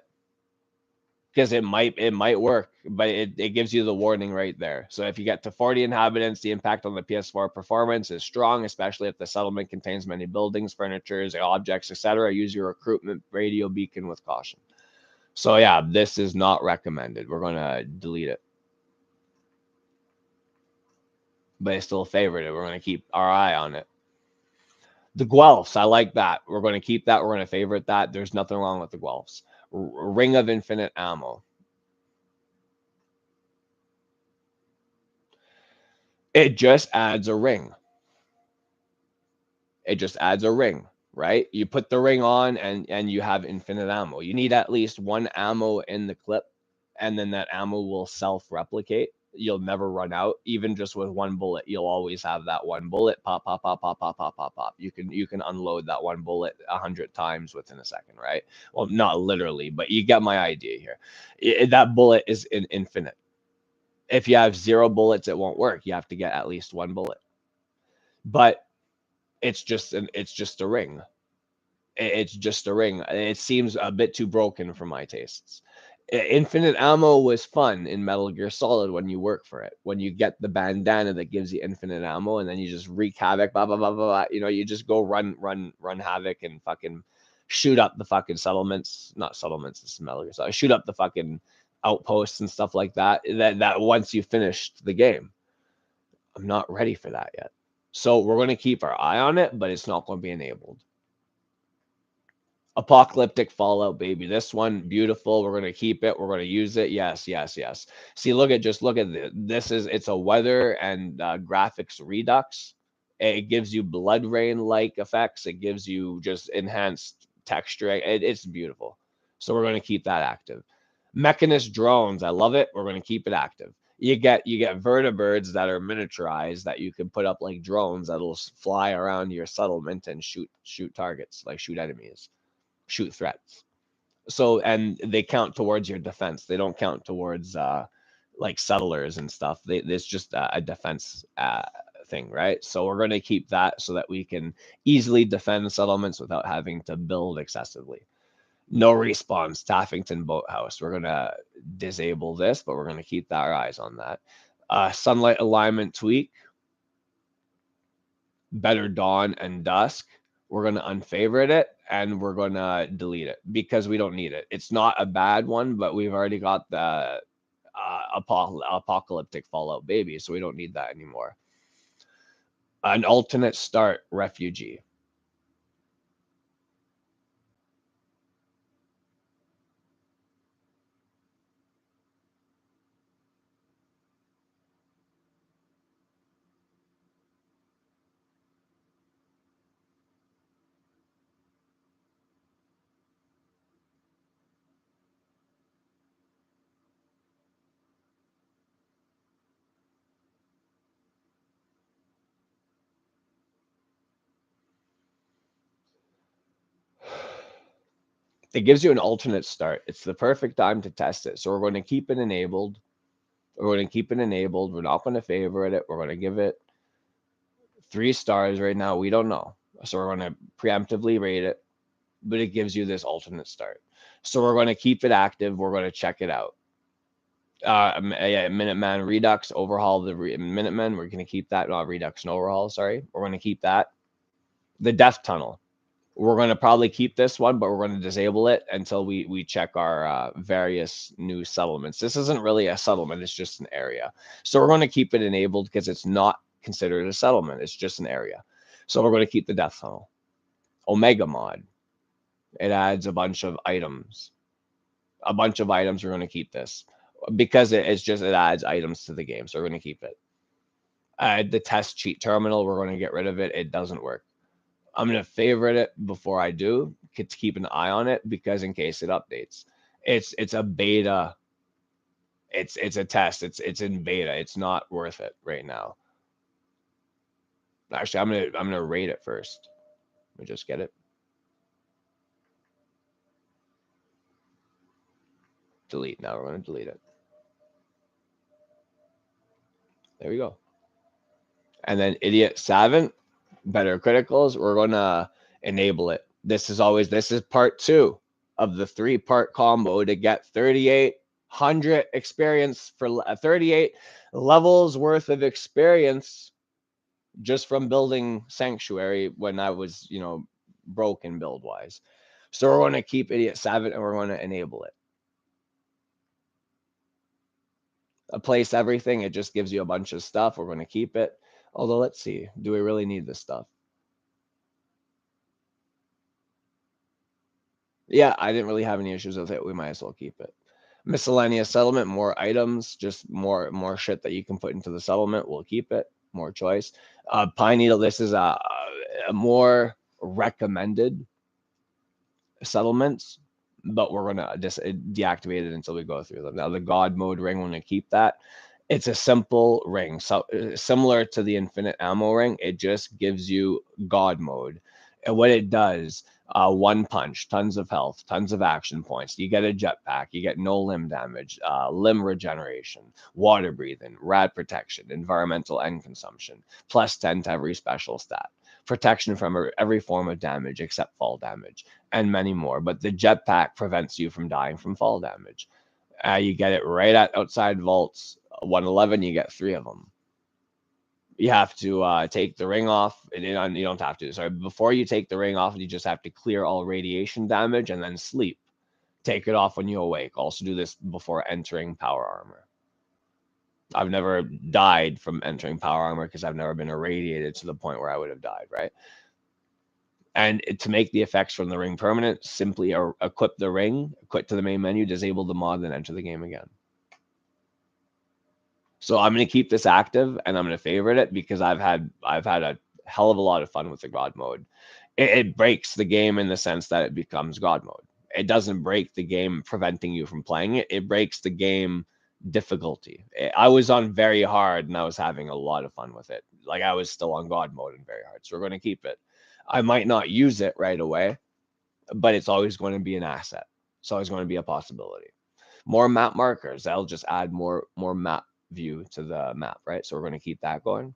because it might work, but it gives you the warning right there. So if you get to 40 inhabitants, the impact on the PS4 performance is strong, especially if the settlement contains many buildings, furnitures, objects, etc. Use your recruitment radio beacon with caution. So yeah, this is not recommended. We're gonna delete it, but it's still a favorite. We're gonna keep our eye on it. The Guelphs, I like that. We're gonna keep that. We're gonna favorite that. There's nothing wrong with the Guelphs. Ring of Infinite Ammo. It just adds a ring. It just adds a ring, right? You put the ring on, and you have infinite ammo. You need at least one ammo in the clip, and then that ammo will self-replicate. You'll never run out. Even just with one bullet, you'll always have that one bullet. Pop, pop, pop, pop, pop, pop, pop, pop. You can unload that one bullet 100 times within a second, right? Well, not literally, but you get my idea here. That bullet is infinite. If you have 0 bullets, it won't work. You have to get at least one bullet. But it's just a ring. It's just a ring. It seems a bit too broken for my tastes. Infinite ammo was fun in Metal Gear Solid when you work for it. When you get the bandana that gives you infinite ammo, and then you just wreak havoc, blah blah blah blah blah. You just go run havoc and fucking shoot up the fucking settlements. Not settlements. It's Metal Gear Solid. Shoot up the fucking outposts and stuff like that. That once you finished the game. I'm not ready for that yet. So we're going to keep our eye on it, but it's not going to be enabled. Apocalyptic Fallout, baby. This one, beautiful. We're going to keep it. We're going to use it. Yes, yes, yes. See, just look at this. It's a weather and graphics redux. It gives you blood rain-like effects. It gives you just enhanced texture. It's beautiful. So we're going to keep that active. Mechanist drones. I love it. We're going to keep it active. You get vertibirds that are miniaturized that you can put up like drones that'll fly around your settlement and shoot targets, like shoot enemies, shoot threats. So, and they count towards your defense. They don't count towards like settlers and stuff. It's just a defense thing, right? So we're going to keep that so that we can easily defend settlements without having to build excessively. No respawn, Staffington Boathouse. We're going to disable this, but we're going to keep our eyes on that. Sunlight alignment tweak, better dawn and dusk. We're going to unfavorite it and we're going to delete it because we don't need it. It's not a bad one, but we've already got the apocalyptic Fallout baby, so we don't need that anymore. An alternate start refugee. It gives you an alternate start. It's the perfect time to test it. So we're going to keep it enabled. We're going to keep it enabled. We're not going to favorite it. We're going to give it 3 stars right now. We don't know. So we're going to preemptively rate it, but it gives you this alternate start. So we're going to keep it active. We're going to check it out. Yeah, Minuteman Redux, overhaul the Minutemen. We're going to keep that. Not Redux and overhaul, sorry. We're going to keep that. The Death Tunnel. We're going to probably keep this one, but we're going to disable it until we check our various new settlements. This isn't really a settlement. It's just an area. So we're going to keep it enabled because it's not considered a settlement. It's just an area. So we're going to keep the Death Tunnel. Omega Mod. It adds a bunch of items. We're going to keep this because it adds items to the game. So we're going to keep it. The test cheat terminal, we're going to get rid of it. It doesn't work. I'm going to favorite it before I do to keep an eye on it because in case it updates. It's a beta. It's a test. It's in beta. It's not worth it right now. Actually, I'm gonna rate it first. Let me just get it. Delete. Now we're going to delete it. There we go. And then Idiot Savant, better criticals. We're going to enable it. This is part 2 of the 3-part combo to get 3,800 experience for 38 levels worth of experience just from building Sanctuary when I was, broken build wise. So we're going to keep Idiot Savant and we're going to enable it. Place everything. It just gives you a bunch of stuff. We're going to keep it. Although, let's see. Do we really need this stuff? Yeah, I didn't really have any issues with it. We might as well keep it. Miscellaneous settlement, more items, just more shit that you can put into the settlement. We'll keep it. More choice. Pine Needle, this is a more recommended settlements, but we're going to just deactivate it until we go through them. Now, the God mode ring, we're going to keep that. It's a simple ring, so similar to the infinite ammo ring. It just gives you God mode, and what it does: one punch, tons of health, tons of action points. You get a jetpack, you get no limb damage, limb regeneration, water breathing, rad protection, environmental end consumption, plus 10 to every special stat, protection from every form of damage except fall damage, and many more. But the jetpack prevents you from dying from fall damage. You get it right at outside vaults 111. You get 3 of them. You have to take the ring off. You don't have to. Sorry, before you take the ring off, you just have to clear all radiation damage and then sleep. Take it off when you awake. Also do this before entering power armor. I've never died from entering power armor because I've never been irradiated to the point where I would have died, right? And to make the effects from the ring permanent, simply equip the ring, quit to the main menu, disable the mod, then enter the game again. So I'm going to keep this active and I'm going to favorite it because I've had a hell of a lot of fun with the God mode. It breaks the game in the sense that it becomes God mode. It doesn't break the game preventing you from playing it. It breaks the game difficulty. I was on very hard and I was having a lot of fun with it. Like I was still on God mode and very hard. So we're going to keep it. I might not use it right away, but it's always going to be an asset. It's always going to be a possibility. More map markers. That'll just add more map view to the map, right? So we're going to keep that going.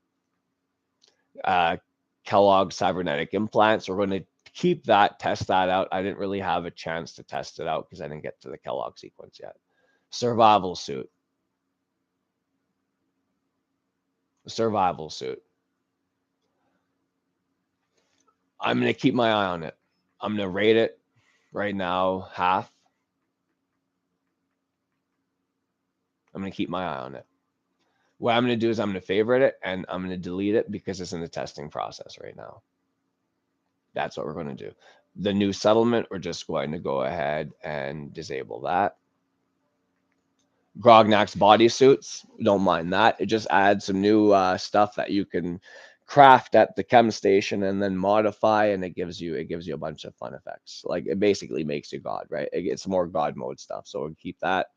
Kellogg cybernetic implants. We're going to keep that, test that out. I didn't really have a chance to test it out because I didn't get to the Kellogg sequence yet. Survival suit. Survival suit. I'm going to keep my eye on it. I'm going to rate it right now half. I'm going to keep my eye on it. What I'm going to do is I'm going to favorite it and I'm going to delete it because it's in the testing process right now. That's what we're going to do. The new settlement, we're just going to go ahead and disable that. Grognak's bodysuits, don't mind that. It just adds some new stuff that you can craft at the chem station and then modify, and it gives you a bunch of fun effects. Like it basically makes you God, right? It's more God mode stuff. So we'll keep that.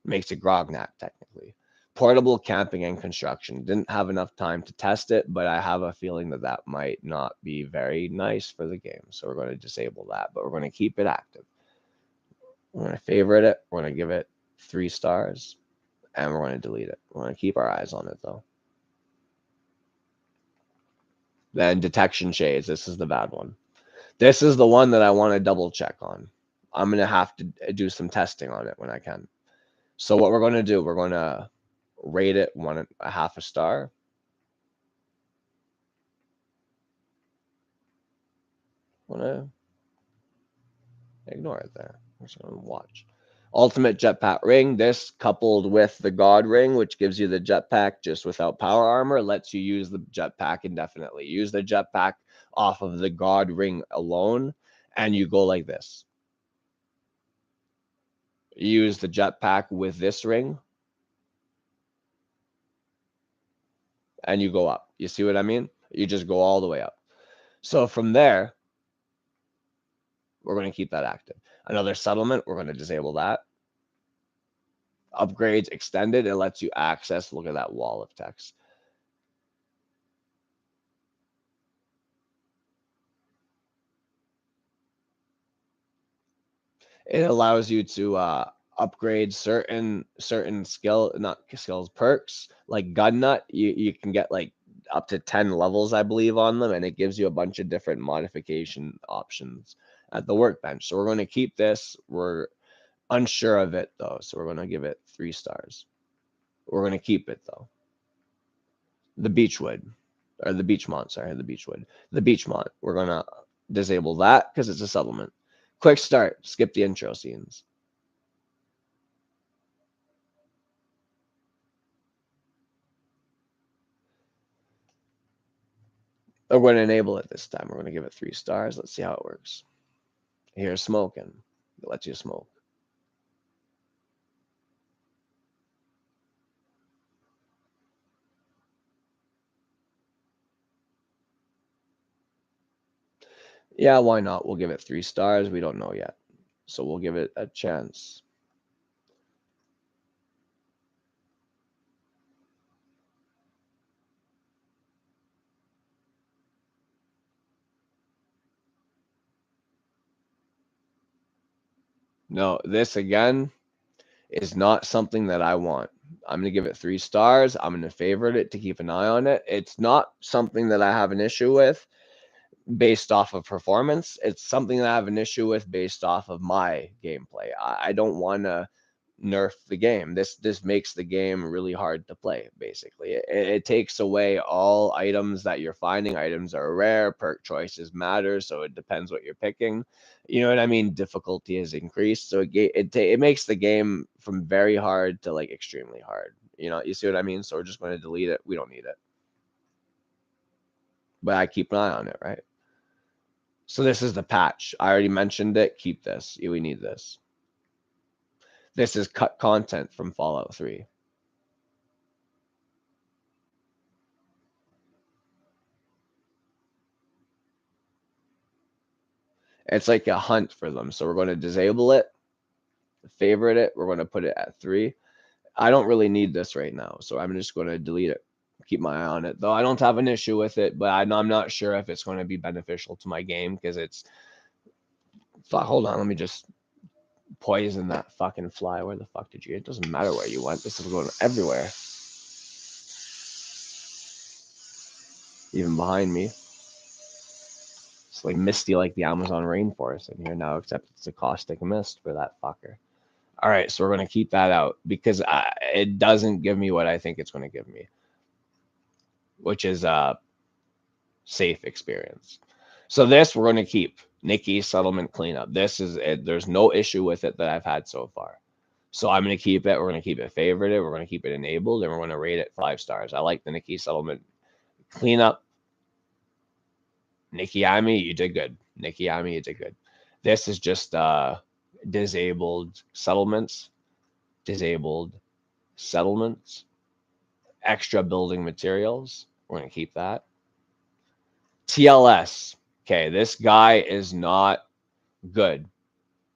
Makes it Grognak technically. Portable camping and construction. Didn't have enough time to test it, but I have a feeling that that might not be very nice for the game. So we're going to disable that, but we're going to keep it active. We're going to favorite it. We're going to give it 3 stars, and we're going to delete it. We're going to keep our eyes on it though. Then detection shades. This is the bad one. This is the one that I want to double check on. I'm going to have to do some testing on it when I can. So what we're going to do, we're going to rate it 1.5 star. I'm going to ignore it there. I'm just going to watch. Ultimate jetpack ring. This coupled with the God ring, which gives you the jetpack just without power armor, lets you use the jetpack indefinitely. Use the jetpack off of the God ring alone, and you go like this. Use the jetpack with this ring, and you go up. You see what I mean? You just go all the way up. So from there, we're going to keep that active. Another settlement, we're going to disable that. Upgrades extended, it lets you access, look at that wall of text. It allows you to upgrade certain not skills, perks like gun nut. You can get like up to 10 levels, I believe, on them, and it gives you a bunch of different modification options at the workbench. So we're going to keep this. We're unsure of it though, so we're going to give it 3 stars. We're going to keep it though. The beechwood, or the beechmont, sorry, the beechwood. The beechmont, we're going to disable that because it's a supplement. Quick start, skip the intro scenes. We're going to enable it this time. We're going to give it 3 stars. Let's see how it works. Here's smoking. It lets you smoke. Yeah, why not? We'll give it 3 stars. We don't know yet. So we'll give it a chance. No, this again is not something that I want. I'm going to give it 3 stars. I'm going to favorite it to keep an eye on it. It's not something that I have an issue with based off of performance. It's something that I have an issue with based off of my gameplay. I don't want to nerf the game. This makes the game really hard to play. Basically, it takes away all items that you're finding. Items are rare. Perk choices matter, so it depends what you're picking. You know what I mean? Difficulty is increased, so it makes the game from very hard to like extremely hard. You see what I mean? So we're just going to delete it. We don't need it, but I keep an eye on it, right? So this is the patch. I already mentioned it. Keep this. We need this. This is cut content from Fallout 3. It's like a hunt for them. So we're going to disable it, favorite it. We're going to put it at 3. I don't really need this right now, so I'm just going to delete it. Keep my eye on it, though. I don't have an issue with it, but I'm not sure if it's going to be beneficial to my game because it's. Fuck, hold on, let me just poison that fucking fly. Where the fuck did you? It doesn't matter where you went. This is going everywhere. Even behind me. It's like misty like the Amazon rainforest in here now, except it's a caustic mist for that fucker. All right, so we're going to keep that out because it doesn't give me what I think it's going to give me, which is a safe experience. So this we're going to keep. Nikki settlement cleanup. This is it. There's no issue with it that I've had so far. So I'm going to keep it. We're going to keep it favorited. We're going to keep it enabled, and we're going to rate it 5 stars. I like the Nikki settlement cleanup. Nikki Ami, you did good. Nikki Ami, you did good. This is just disabled settlements. Disabled settlements. Extra building materials. We're going to keep that. TLS. Okay, this guy is not good.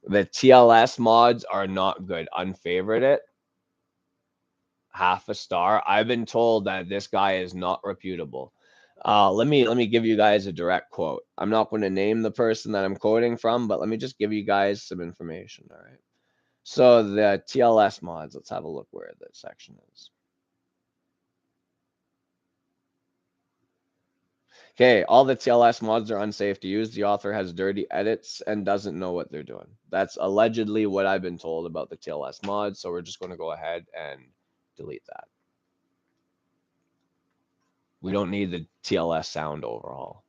The TLS mods are not good. Unfavorite it. Half a star. I've been told that this guy is not reputable. Let me give you guys a direct quote. I'm not going to name the person that I'm quoting from, but let me just give you guys some information. All right. So the TLS mods. Let's have a look where that section is. Okay, all the TLS mods are unsafe to use. The author has dirty edits and doesn't know what they're doing. That's allegedly what I've been told about the TLS mods. So we're just going to go ahead and delete that. We don't need the TLS sound overhaul.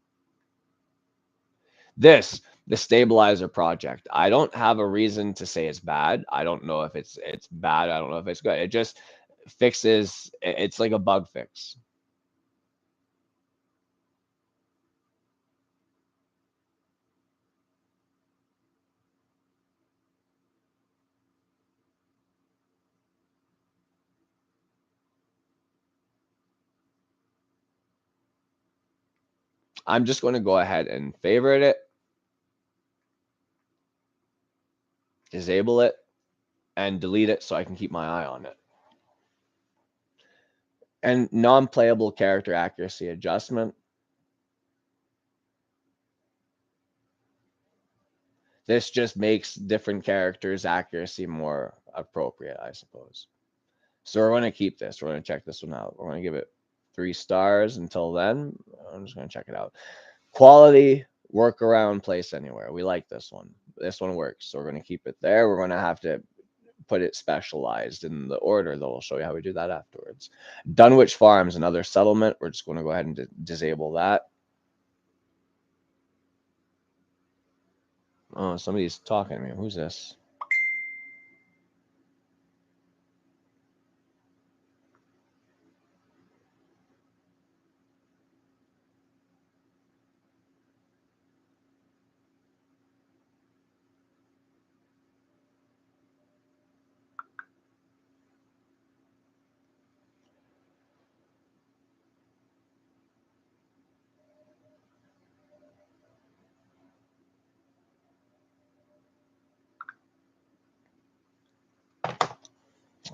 The stabilizer project. I don't have a reason to say it's bad. I don't know if it's bad. I don't know if it's good. It just fixes. It's like a bug fix. I'm just going to go ahead and favorite it, disable it, and delete it so I can keep my eye on it. And non-playable character accuracy adjustment. This just makes different characters' accuracy more appropriate, I suppose. So we're going to keep this. We're going to check this one out. We're going to give it 3 stars. Until then, I'm just going to check it out. Quality, work around, place anywhere. We like this one. This one works. So we're going to keep it there. We're going to have to put it specialized in the order, though. I'll show you how we do that afterwards. Dunwich Farms, another settlement. We're just going to go ahead and disable that. Oh, somebody's talking to me. Who's this?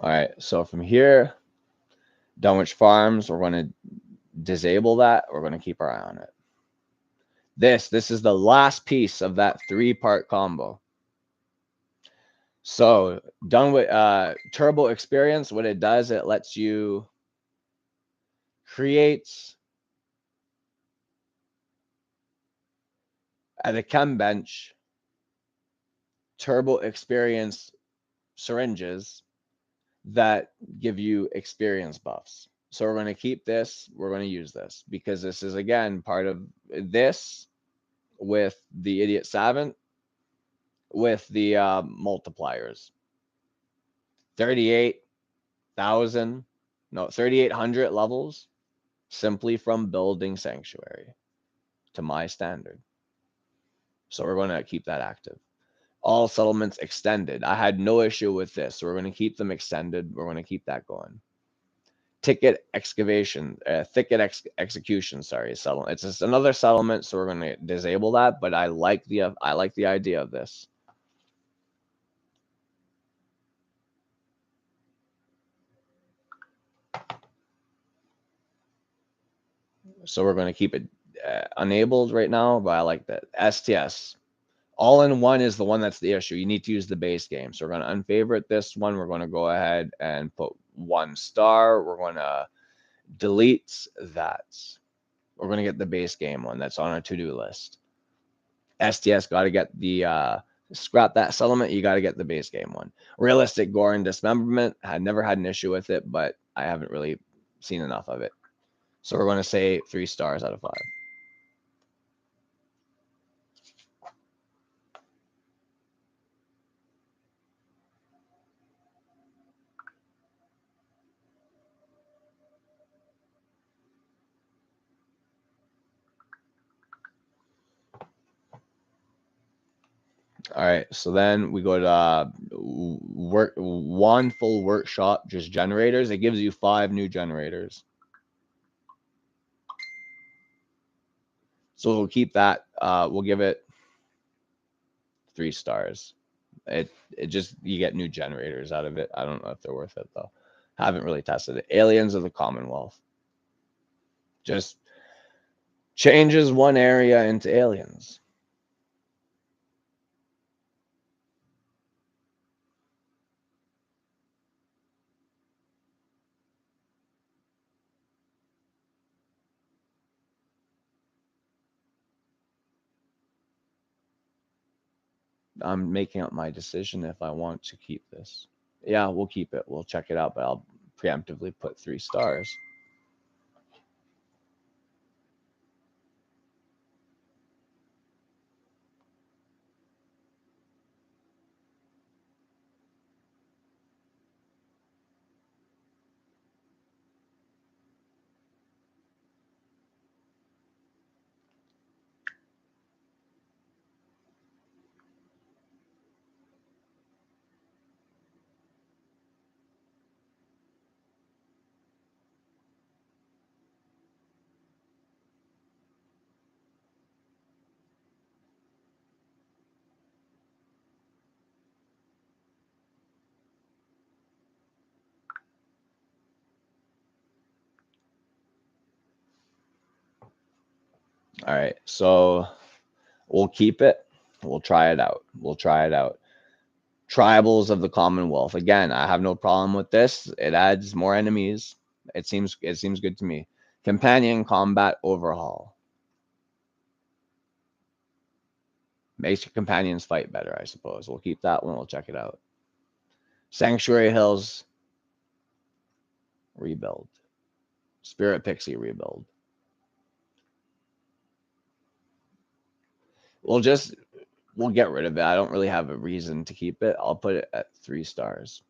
All right, so from here, Dunwich Farms, we're going to disable that. We're going to keep our eye on it. This is the last piece of that 3-part combo. So done with Turbo Experience. What it does, it lets you create at a chem bench Turbo Experience syringes that give you experience buffs. So we're going to keep this. We're going to use this because this is, again, part of this with the Idiot Savant with the multipliers. 38,000, no, 3,800 levels simply from building Sanctuary to my standard. So we're going to keep that active. All settlements extended. I had no issue with this. So we're going to keep them extended. We're going to keep that going. Ticket excavation, execution. Sorry, settlement. It's just another settlement, so we're going to disable that. But I like the idea of this. So we're going to keep it enabled right now, but I like that. STS. All in one is the one that's the issue. You need to use the base game. So we're going to unfavorite this one. We're going to go ahead and put 1 star. We're going to delete that. We're going to get the base game one that's on our to-do list. STS, got to get the scrap that settlement. You got to get the base game one. Realistic gore and dismemberment. I never had an issue with it, but I haven't really seen enough of it. So we're going to say 3 stars out of 5. All right, so then we go to one full workshop, just generators. It gives you 5 new generators. So we'll keep that. We'll give it 3 stars. It just, you get new generators out of it. I don't know if they're worth it though. Haven't really tested it. Aliens of the Commonwealth. Just changes one area into aliens. I'm making up my decision if I want to keep this. Yeah, we'll keep it. We'll check it out, but I'll preemptively put 3 stars. All right, so we'll keep it. We'll try it out. We'll try it out. Tribals of the Commonwealth. Again, I have no problem with this. It adds more enemies. It seems good to me. Companion combat overhaul. Makes your companions fight better, I suppose. We'll keep that one. We'll check it out. Sanctuary Hills rebuild. Spirit Pixie rebuild. We'll get rid of it. I don't really have a reason to keep it. I'll put it at 3 stars.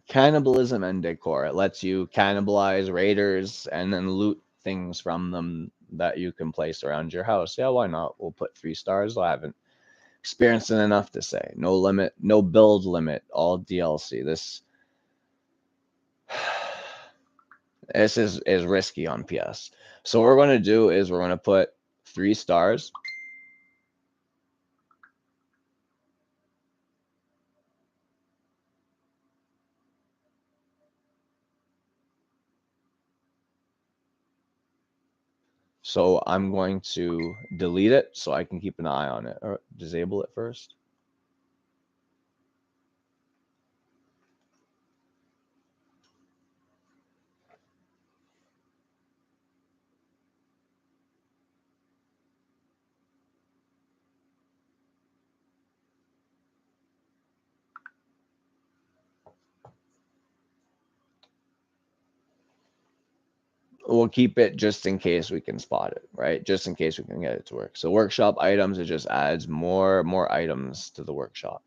Cannibalism and decor. It lets you cannibalize raiders and then loot things from them that you can place around your house. Yeah, why not? We'll put 3 stars. I haven't experienced it enough to say. No limit, no build limit, all DLC. This is risky on PS. So what we're going to do is we're going to put 3 stars. So I'm going to delete it so I can keep an eye on it, or disable it first. We'll keep it just in case we can spot it, right? Just in case we can get it to work. So workshop items, it just adds more items to the workshop.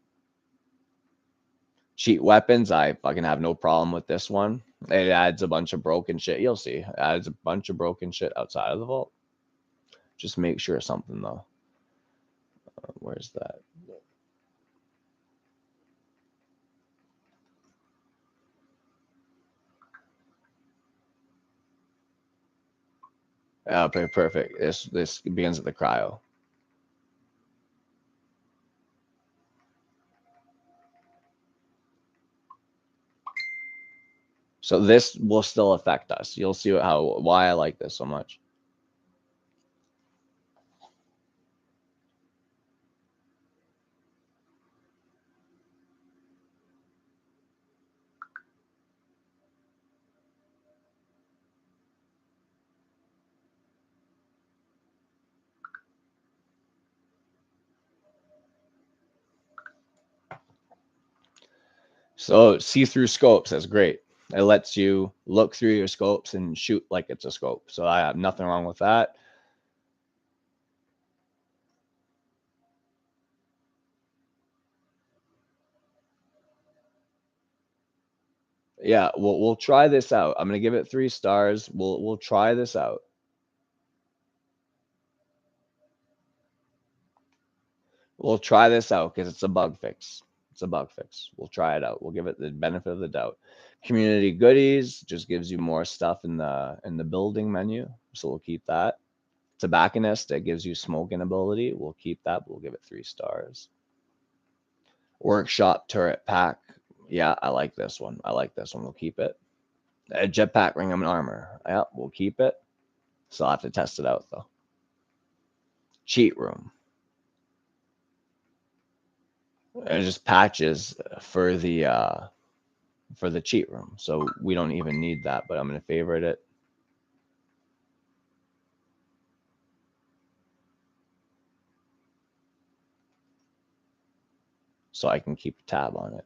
Cheat weapons, I fucking have no problem with this one. It adds a bunch of broken shit. You'll see. It adds a bunch of broken shit outside of the vault. Just make sure something though. Where's that? Okay, perfect. This begins at the cryo. So this will still affect us. You'll see why I like this so much. So see-through scopes, that's great. It lets you look through your scopes and shoot like it's a scope. So I have nothing wrong with that. Yeah, we'll try this out. I'm gonna give it 3 stars. We'll try this out. We'll try this out because it's a bug fix. It's a bug fix. We'll try it out. We'll give it the benefit of the doubt. Community goodies just gives you more stuff in the building menu, so we'll keep that. Tobacconist that gives you smoking ability. We'll keep that, but we'll give it 3 stars. Workshop turret pack. Yeah, I like this one. I like this one. We'll keep it. A jetpack ring and armor. Yeah, we'll keep it. So I'll have to test it out though. Cheat room. Just patches for the cheat room. So we don't even need that, but I'm gonna favorite it. So I can keep a tab on it.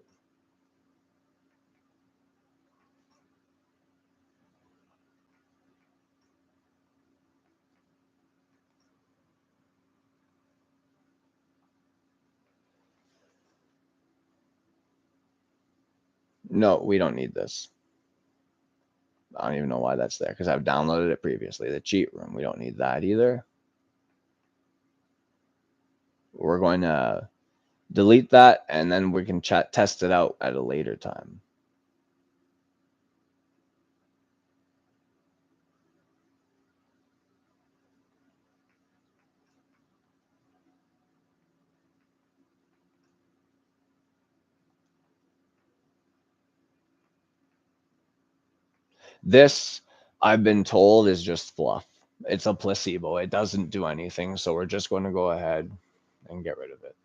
No, we don't need this. I don't even know why that's there because I've downloaded it previously. The cheat room, we don't need that either. We're going to delete that and then we can test it out at a later time. This, I've been told, is just fluff. It's a placebo. It doesn't do anything. So we're just going to go ahead and get rid of it.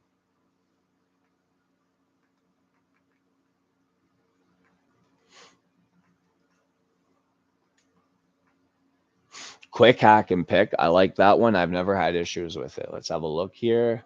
Quick hack and pick. I like that one. I've never had issues with it. Let's have a look here.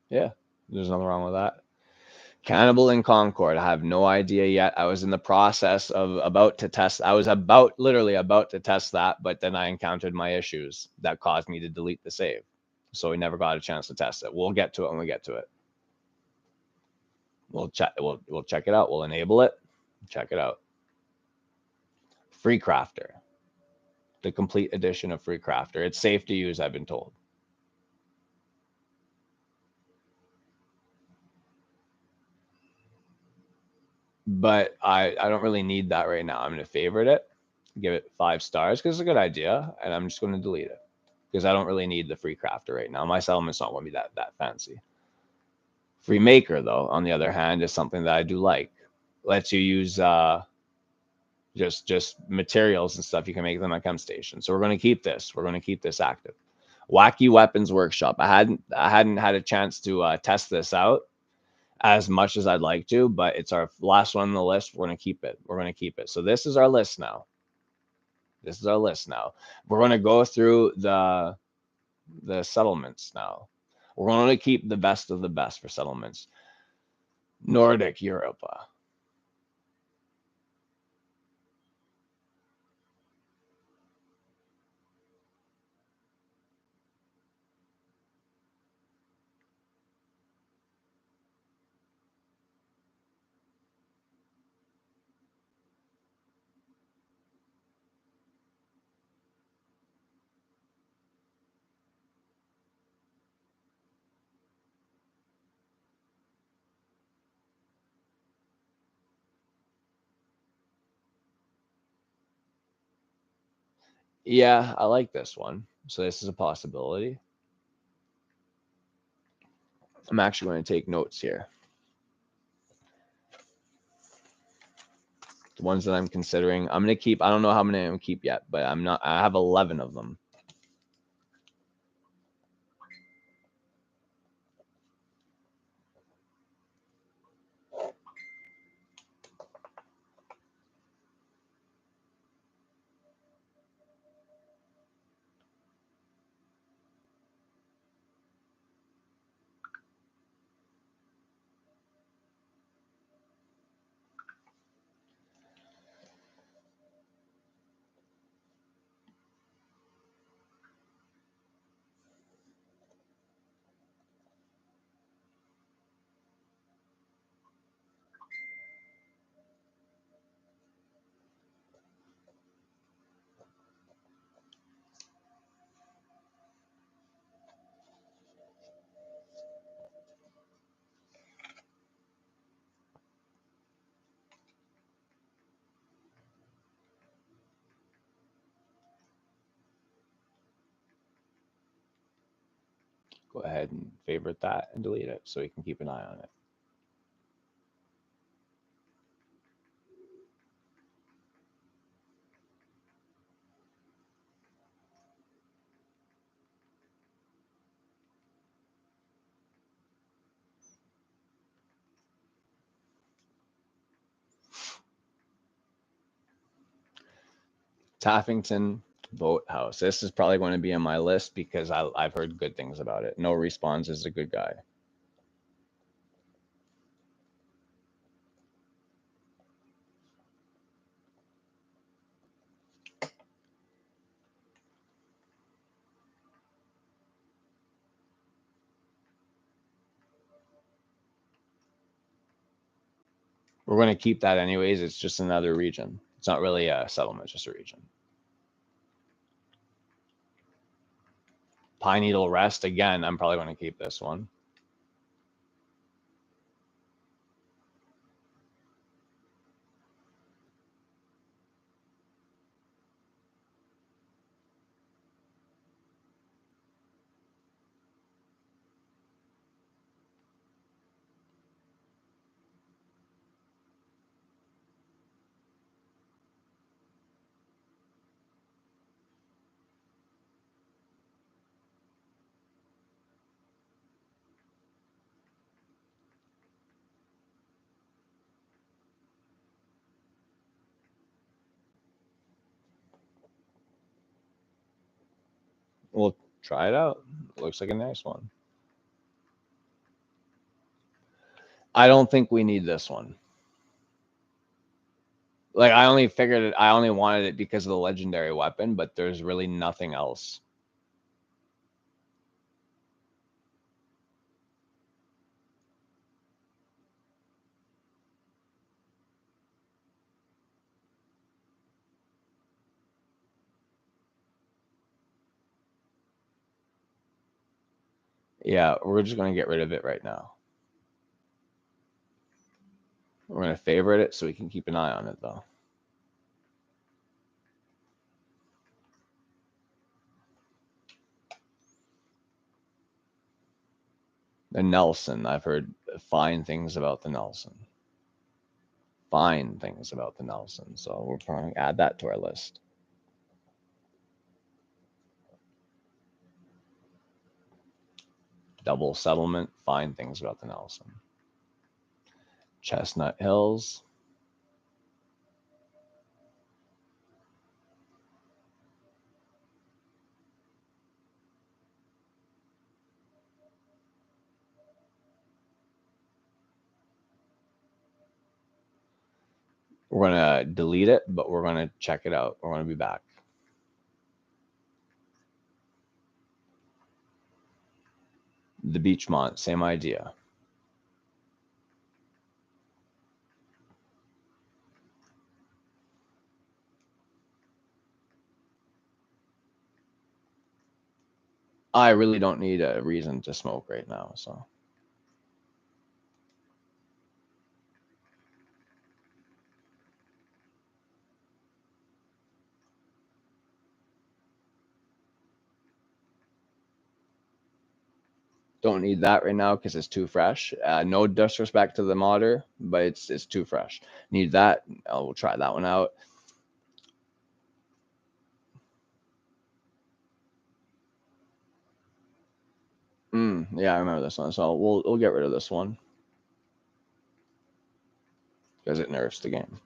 Yeah, there's nothing wrong with that. Cannibal in Concord. I have no idea yet. I was in the process of about to test. I was about literally about to test that, but then I encountered my issues that caused me to delete the save. So we never got a chance to test it. We'll get to it when we get to it. We'll check it out. We'll enable it. Check it out. Free Crafter. The complete edition of Free Crafter. It's safe to use, I've been told. But I don't really need that right now. I'm going to favorite it, give it 5 stars because it's a good idea, and I'm just going to delete it because I don't really need the free crafter right now. My settlement's not going to be that fancy. Free maker though, on the other hand, is something that I do like. Lets you use just materials and stuff. You can make them at chem station. So we're going to keep this. We're going to keep this active. Wacky Weapons Workshop. I hadn't had a chance to test this out as much as I'd like to, but it's our last one on the list. We're going to keep it. We're going to keep it. So this is our list now. This is our list now. We're going to go through the settlements now. We're going to keep the best of the best for settlements. Nordic Europa. Yeah, I like this one. So this is a possibility. I'm actually going to take notes here. The ones that I'm considering, I'm going to keep. I don't know how many I'm going to keep yet, but I'm not. I have 11 of them. Go ahead and favorite that and delete it so we can keep an eye on it. Taffington Boathouse. This is probably going to be on my list because I've heard good things about it. No Respawns is a good guy. We're going to keep that anyways. It's just another region. It's not really a settlement, it's just a region. Pine Needle Rest, again, I'm probably going to keep this one. We'll try it out. Looks like a nice one. I don't think we need this one. Like, I only figured it, I only wanted it because of the legendary weapon, but there's really nothing else. Yeah, we're just going to get rid of it right now. We're going to favorite it so we can keep an eye on it, though. The Nelson, I've heard fine things about the Nelson. Fine things about the Nelson. So we're going to add that to our list. Double settlement, fine things about the Nelson. Chestnut Hills. We're going to delete it, but we're going to check it out. We're going to be back. The Beachmont, same idea. I really don't need a reason to smoke right now, so. Don't need that right now because it's too fresh. No disrespect to the modder, but it's too fresh. Need that. We'll try that one out. Yeah, I remember this one. So we'll get rid of this one because it nerfs the game.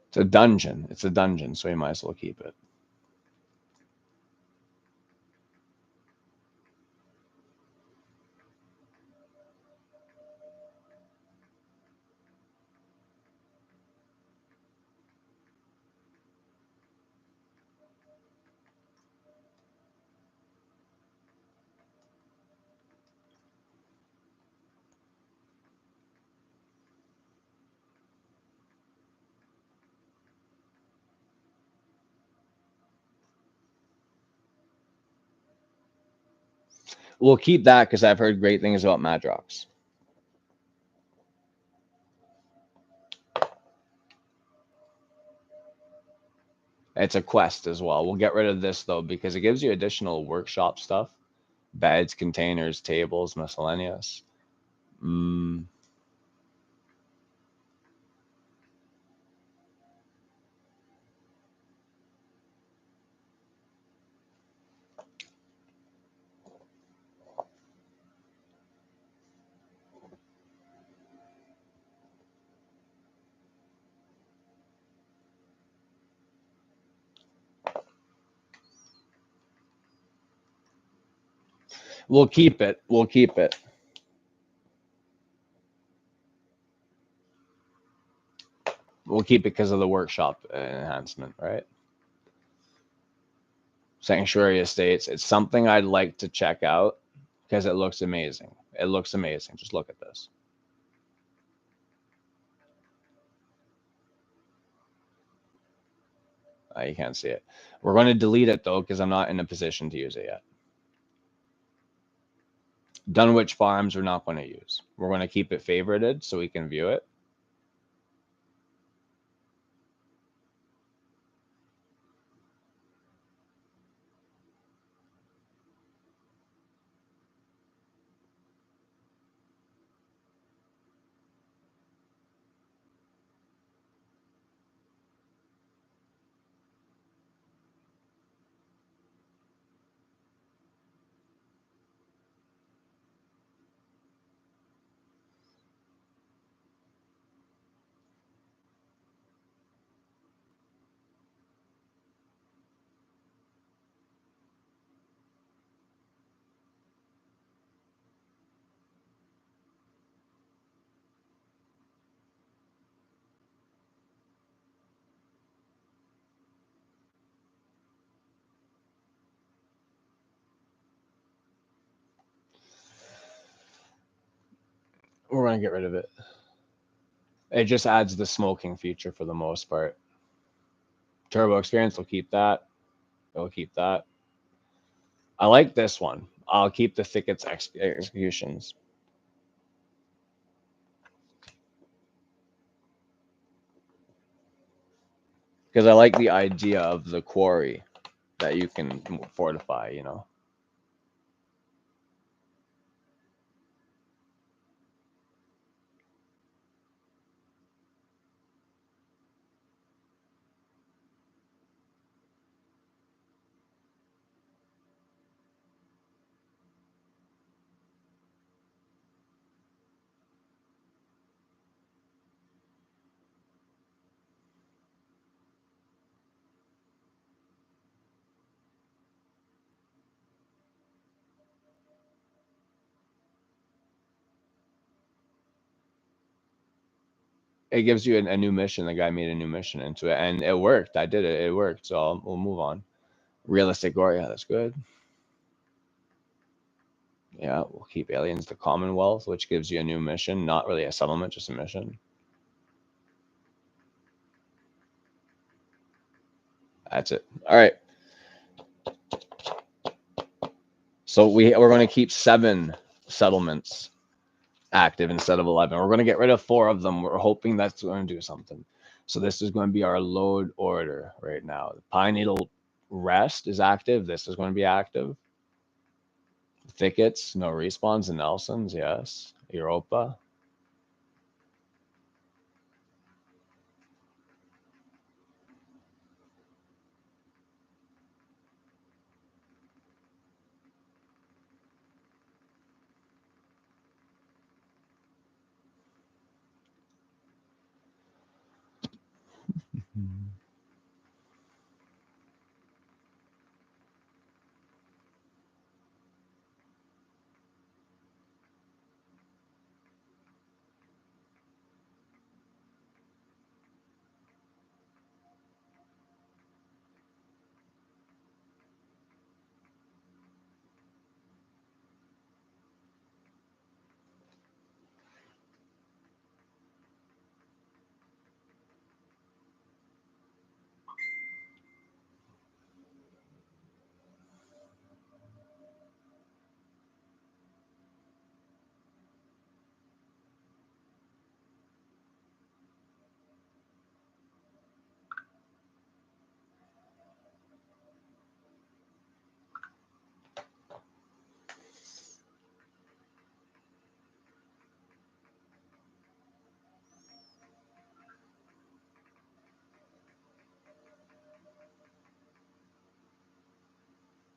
It's a dungeon. It's a dungeon, so you might as well keep it. We'll keep that because I've heard great things about Madrox. It's a quest as well. We'll get rid of this though because it gives you additional workshop stuff: beds, containers, tables, miscellaneous. We'll keep it. We'll keep it. We'll keep it because of the workshop enhancement, right? Sanctuary Estates. It's something I'd like to check out because it looks amazing. It looks amazing. Just look at this. You can't see it. We're going to delete it though because I'm not in a position to use it yet. Dunwich Farms we're not going to use. We're going to keep it favorited so we can view it. We're going to get rid of it. It just adds the smoking feature for the most part. Turbo Experience, we'll keep that. We'll keep that. I like this one. I'll keep the Thickets executions. Because I like the idea of the quarry that you can fortify, you know? It gives you a new mission. The guy made a new mission into it, and it worked. I did it. It worked. So we'll move on. Realistic gore. Yeah, that's good. Yeah, we'll keep Aliens the Commonwealth, which gives you a new mission. Not really a settlement, just a mission. That's it. All right. So we're going to keep 7 settlements active instead of 11. We're going to get rid of 4 of them. We're hoping that's going to do something. So this is going to be our load order right now. The Pine Needle Rest is active. This is going to be active. Thickets, no respawns. And Nelson's, yes. Europa.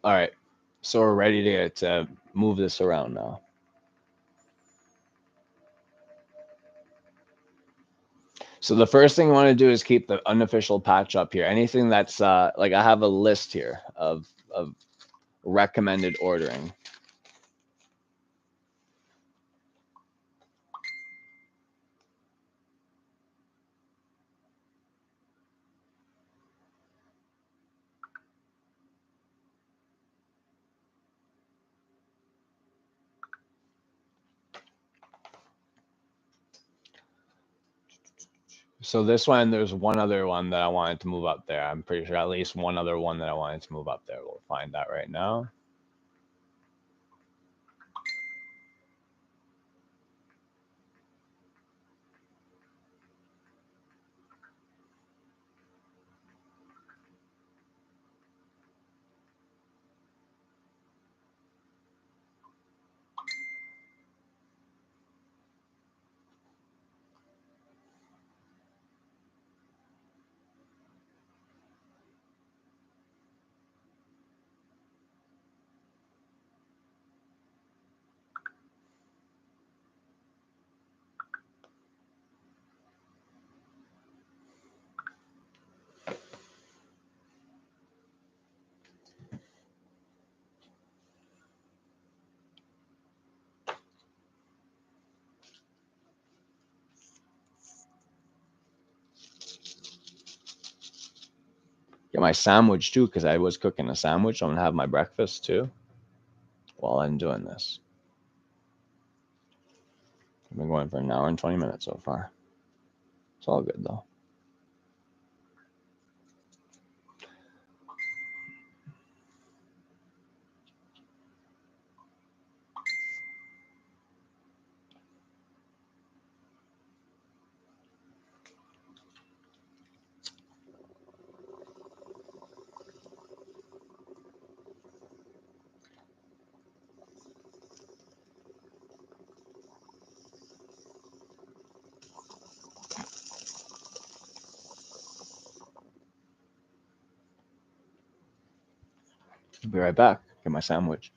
All right. So we're ready to move this around now. So the first thing I want to do is keep the unofficial patch up here. Anything that's like I have a list here of recommended ordering. So this one, there's one other one that I wanted to move up there. I'm pretty sure at least one other one that I wanted to move up there. We'll find that right now. Get my sandwich too, because I was cooking a sandwich. I'm gonna have my breakfast too while I'm doing this. I've been going for an hour and 20 minutes so far. It's all good though. I'll be right back. Get my sandwich.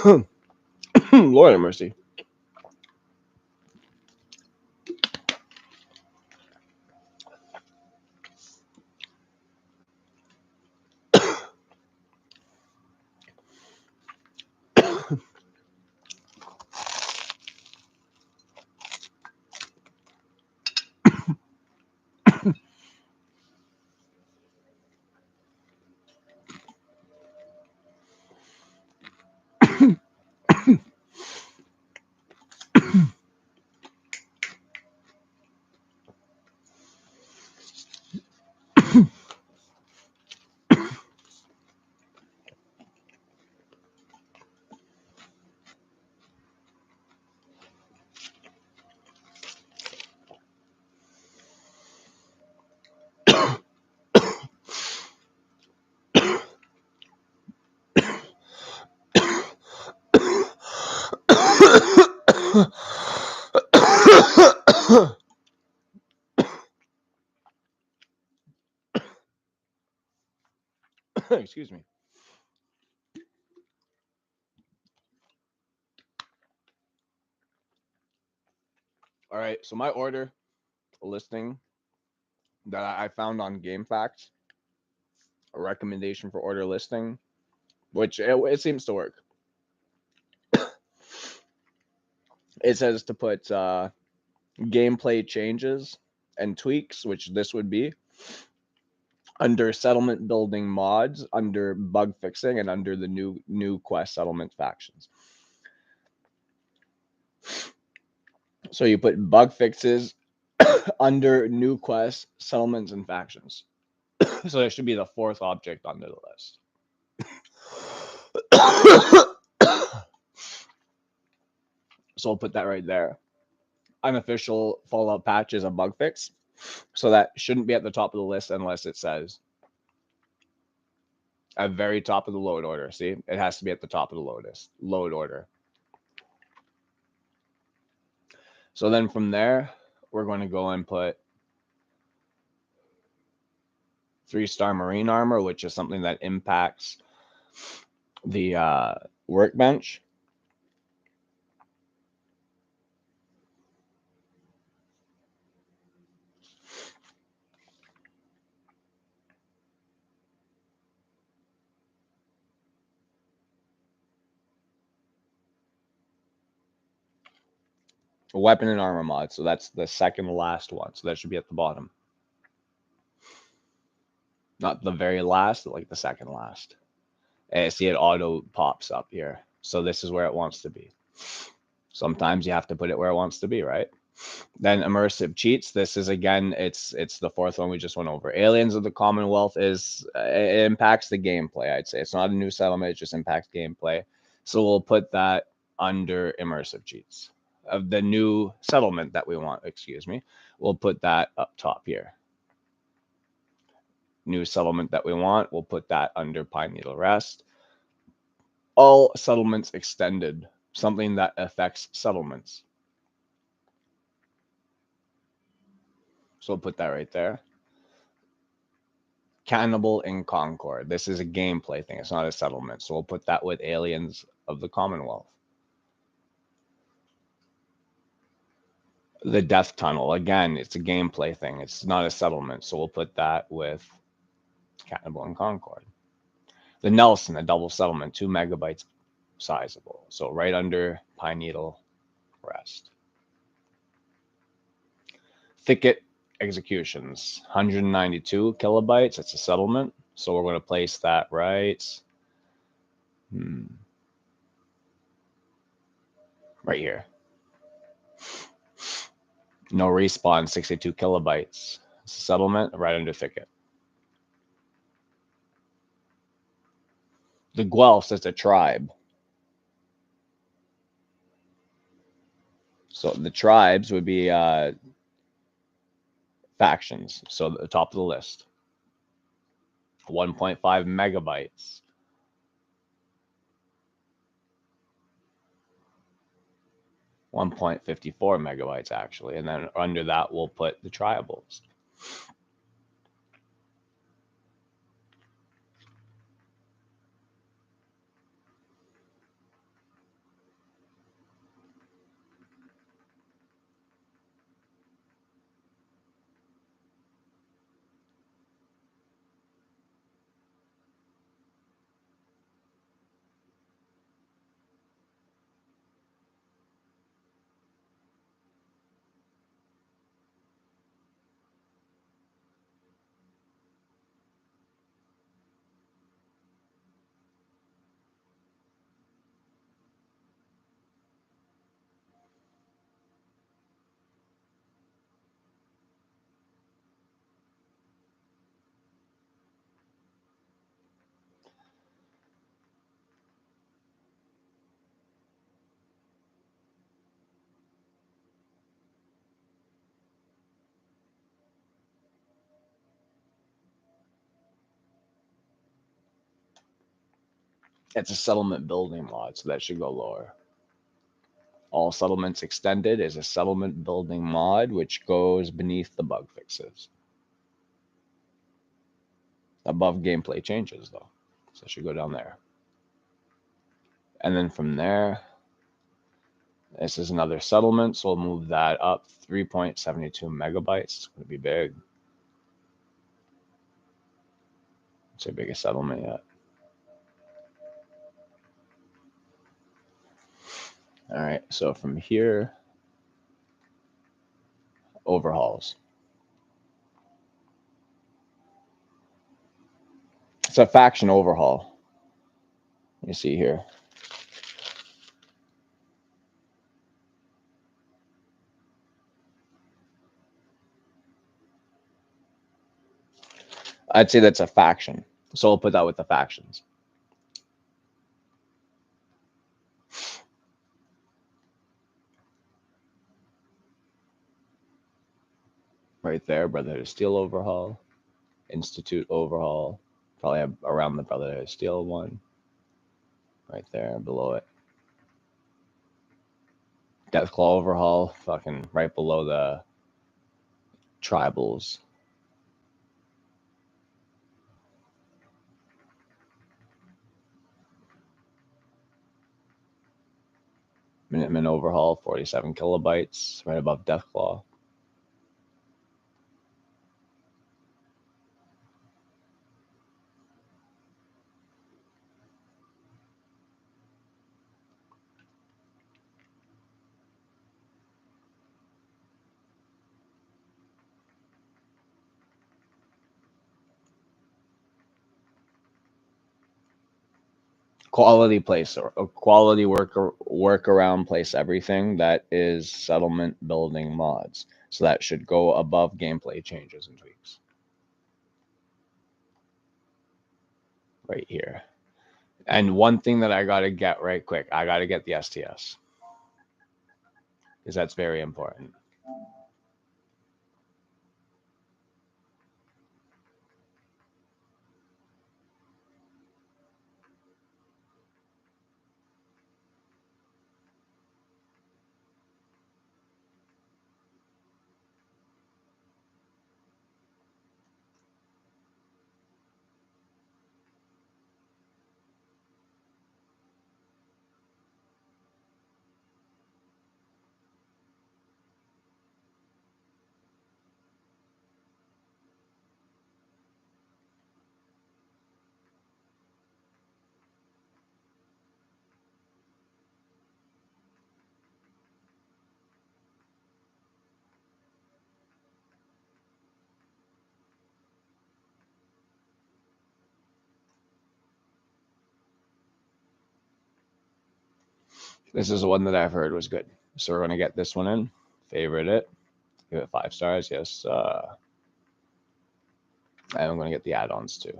Lord have mercy. Excuse me. All right, so my order listing that I found on GameFAQs, a recommendation for order listing, which it seems to work. It says to put gameplay changes and tweaks, which this would be, under settlement building mods, under bug fixing, and under the new quest settlement factions. So you put bug fixes under new quests, settlements, and factions. So there should be the fourth object under the list. So I'll put that right there. Unofficial Fallout patch is a bug fix. So that shouldn't be at the top of the list unless it says at very top of the load order. See, it has to be at the top of the load order. So then from there, we're going to go and put 3-star marine armor, which is something that impacts the workbench. Weapon and armor mod. So that's the second last one. So that should be at the bottom. Not the very last, but like the second last. And see, it auto pops up here. So this is where it wants to be. Sometimes you have to put it where it wants to be, right? Then immersive cheats. This is again, it's the fourth one we just went over. Aliens of the Commonwealth is it impacts the gameplay. I'd say it's not a new settlement; it just impacts gameplay. So we'll put that under immersive cheats of the new settlement that we want. Excuse me. We'll put that up top here. New settlement that we want. We'll put that under Pine Needle Rest. All settlements extended. Something that affects settlements. So we'll put that right there. Cannibal in Concord. This is a gameplay thing. It's not a settlement. So we'll put that with Aliens of the Commonwealth. The Death Tunnel. Again, it's a gameplay thing. It's not a settlement. So we'll put that with Cannibal in Concord. The Nelson, a double settlement, 2 megabytes sizable. So right under Pine Needle Rest. Thicket Executions, 192 kilobytes. It's a settlement. So we're going to place that right right here. No respawn, 62 kilobytes. It's a settlement right under Thicket. The Guelphs is a tribe. So the tribes would be factions. So the top of the list. 1.5 megabytes. 1.54 megabytes actually. And then under that we'll put the tribals. It's a settlement building mod, so that should go lower. All settlements extended is a settlement building mod, which goes beneath the bug fixes. Above gameplay changes, though. So it should go down there. And then from there, this is another settlement, so we'll move that up 3.72 megabytes. It's going to be big. It's the biggest settlement yet. All right, so from here, overhauls. It's a faction overhaul. You see here. I'd say that's a faction. So we'll put that with the factions. Right there, Brotherhood of Steel overhaul, Institute overhaul, probably have around the Brotherhood of Steel one. Right there, below it. Deathclaw overhaul, fucking right below the tribals. Minuteman overhaul, 47 kilobytes, right above Deathclaw. Quality place or a quality workaround place everything that is settlement building mods. So that should go above gameplay changes and tweaks. Right here. And one thing that I got to get right quick, I got to get the STS. Because that's very important. This is the one that I've heard was good. So we're going to get this one in, favorite it, give it 5 stars. Yes. And I'm going to get the add-ons too.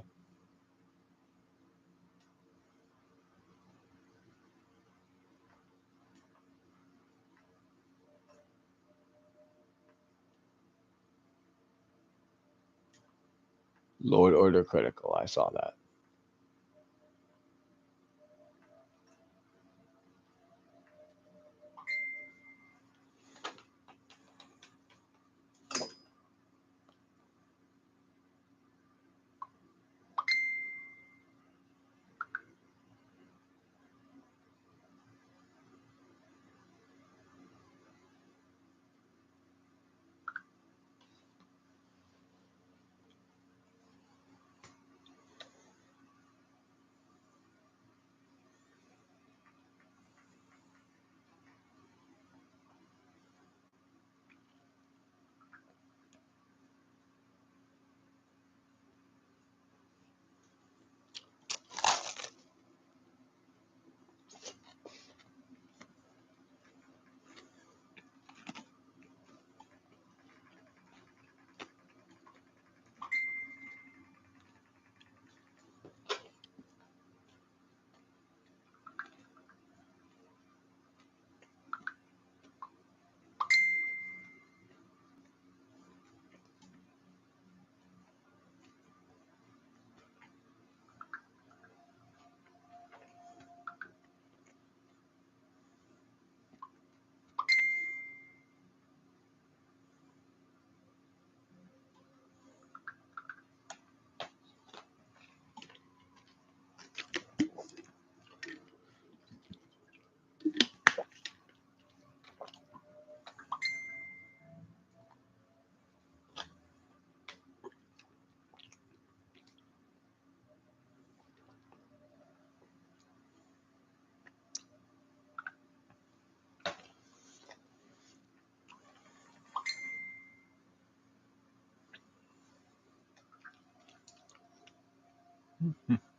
Lord Order Critical. I saw that.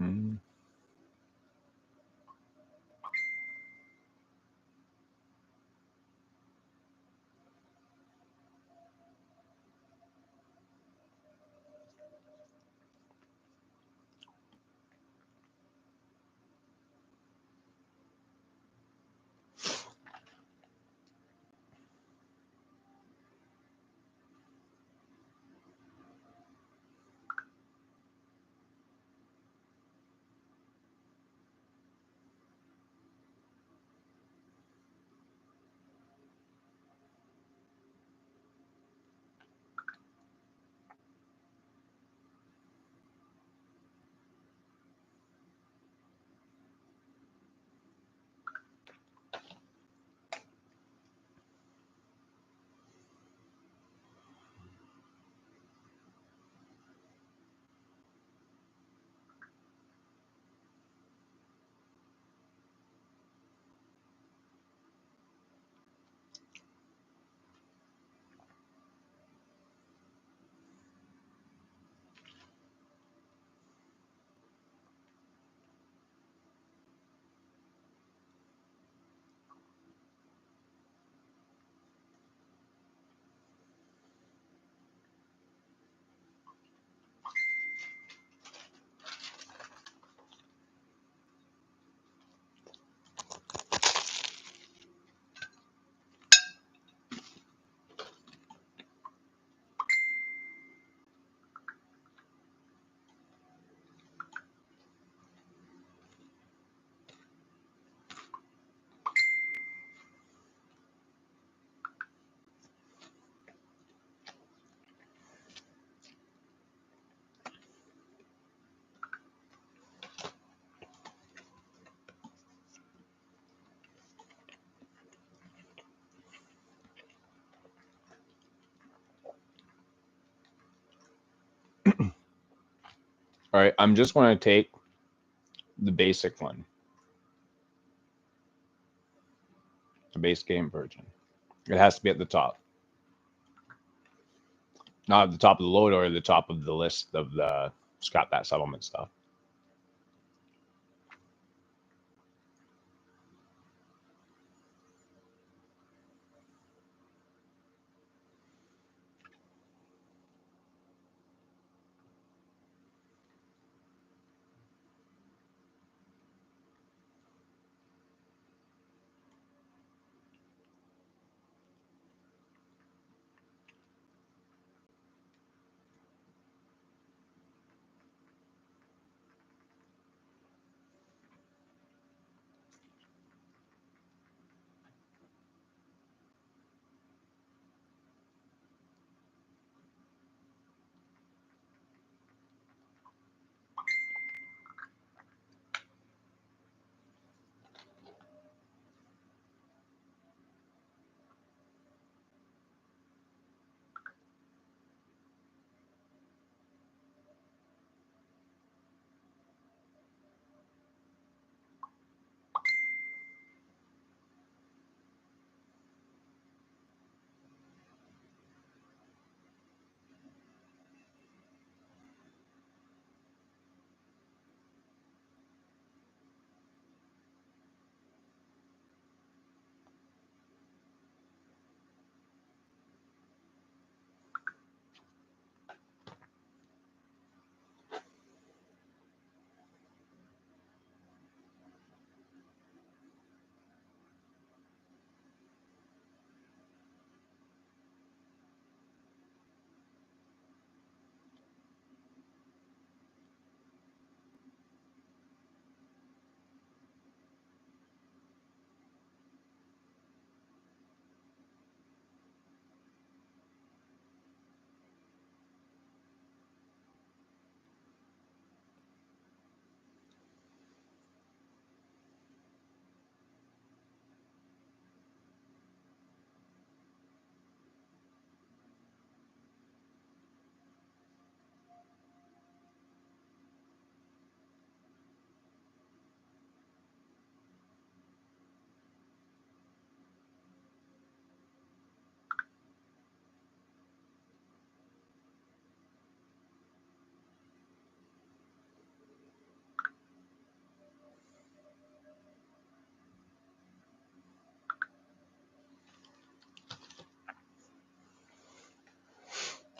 Mm. All right, I'm just going to take the basic one, the base game version. It has to be at the top, not at the top of the load or the top of the list of the scrap that settlement stuff.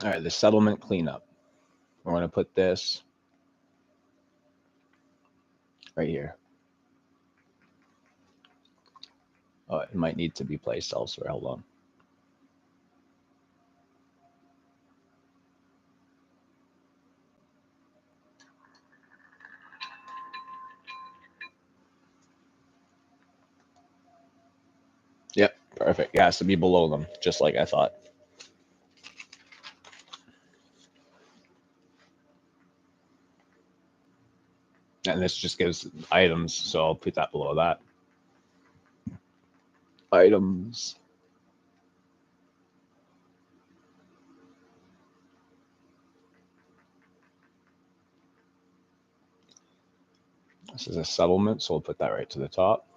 All right, the settlement cleanup. We're going to put this right here. Oh, it might need to be placed elsewhere. Hold on. Yep, perfect. It has to be below them, just like I thought. And this just gives items, so I'll put that below that. Items. This is a settlement, so we'll put that right to the top.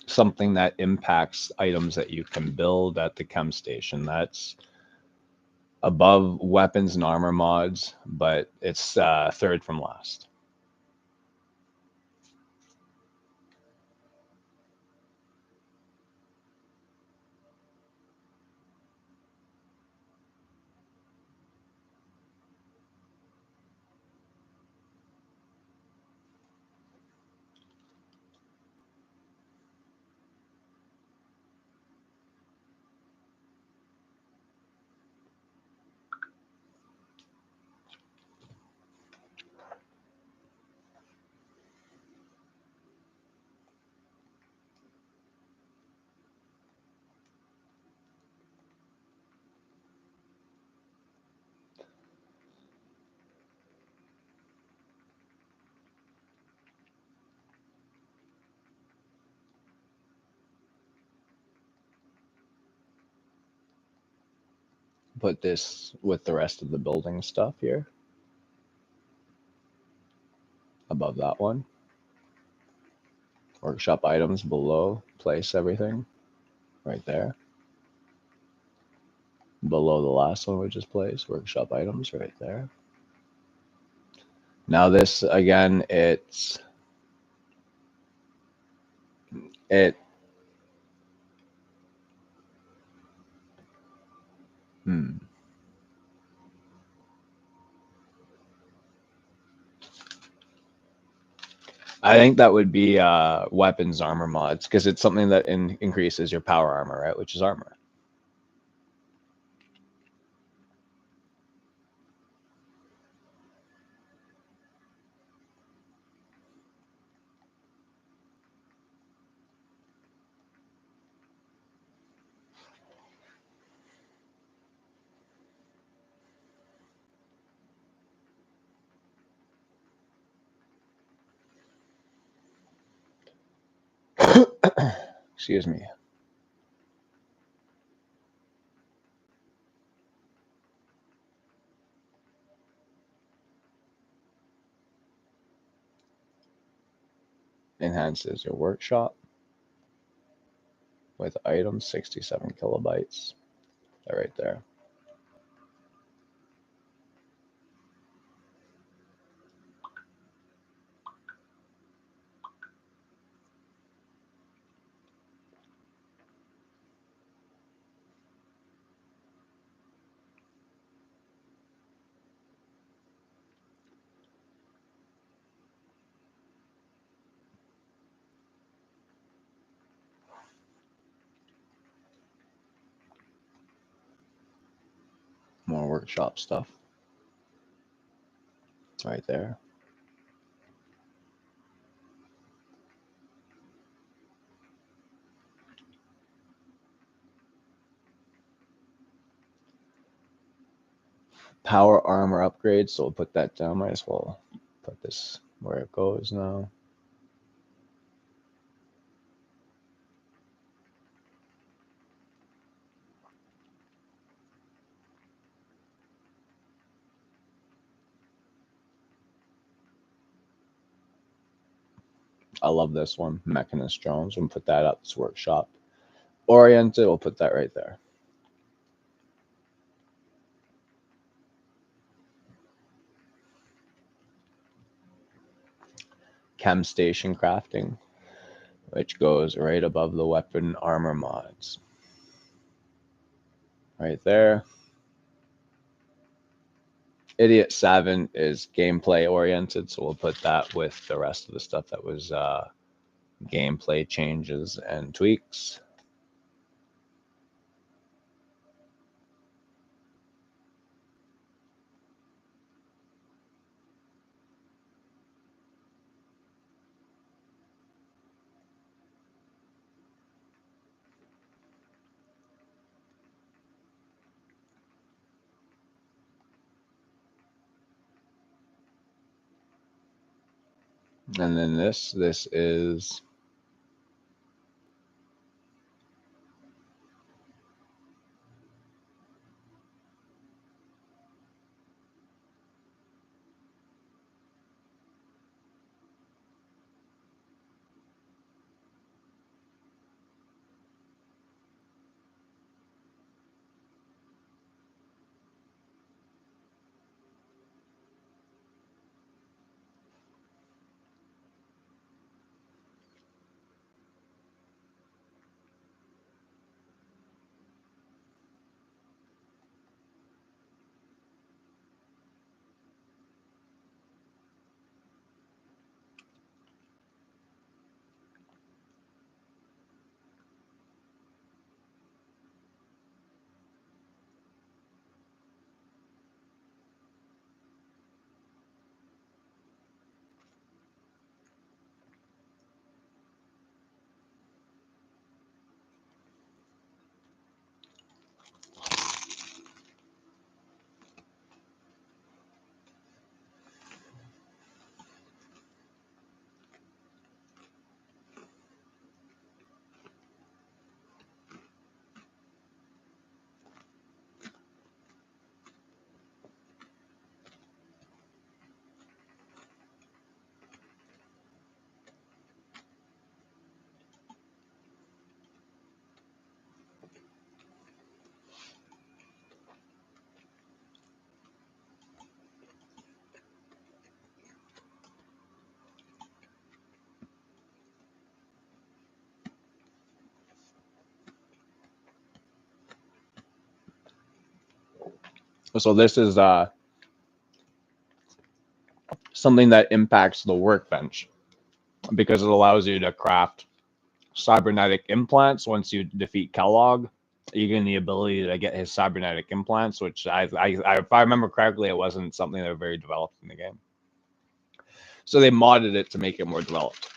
Something that impacts items that you can build at the chem station. That's above weapons and armor mods, but it's third from last. Put this with the rest of the building stuff here. Above that one. Workshop items below. Place everything right there. Below the last one we just placed. Workshop items right there. Now this, again, it I think that would be weapons armor mods, because it's something that increases your power armor, right? Which is armor. Excuse me. Enhances your workshop with items, 67 kilobytes. They're right there. More workshop stuff. It's right there. Power armor upgrade, so we'll put that down. Might as well put this where it goes now. I love this one, Mechanist Jones. We'll put that up. It's workshop oriented. We'll put that right there. chem station crafting, which goes right above the weapon armor mods. Right there. Idiot Savant is gameplay oriented, so we'll put that with the rest of the stuff that was gameplay changes and tweaks. And then this is so this is something that impacts the workbench because it allows you to craft cybernetic implants. Once you defeat Kellogg, you gain the ability to get his cybernetic implants, which if I remember correctly, it wasn't something that was very developed in the game. So they modded it to make it more developed.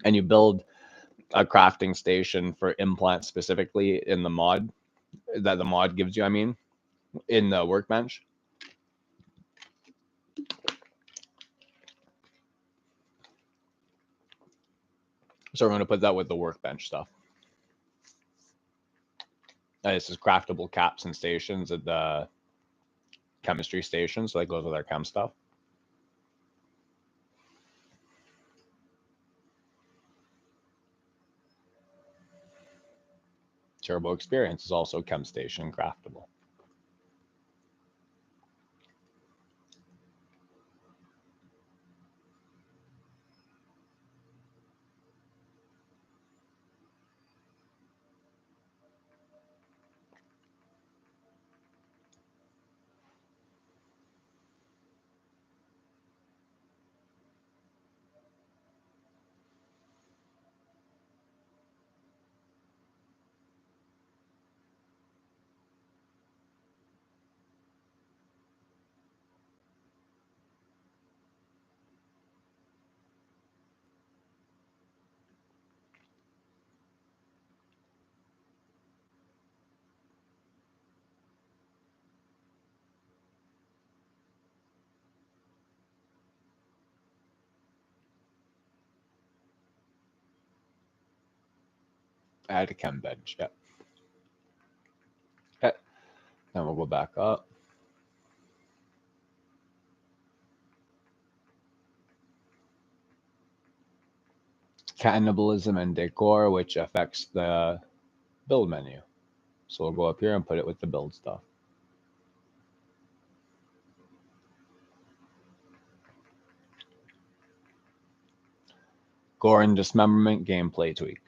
And you build a crafting station for implants specifically in the mod that the mod gives you, I mean, in the workbench. So we're going to put that with the workbench stuff. This is craftable caps and stations at the chemistry station, so that goes with our chem stuff. Turbo Experience is also chem station craftable. Add a chem bench, yep. Okay. Then we'll go back up. Cannibalism and decor, which affects the build menu. So we'll go up here and put it with the build stuff. Gore and dismemberment, gameplay tweak.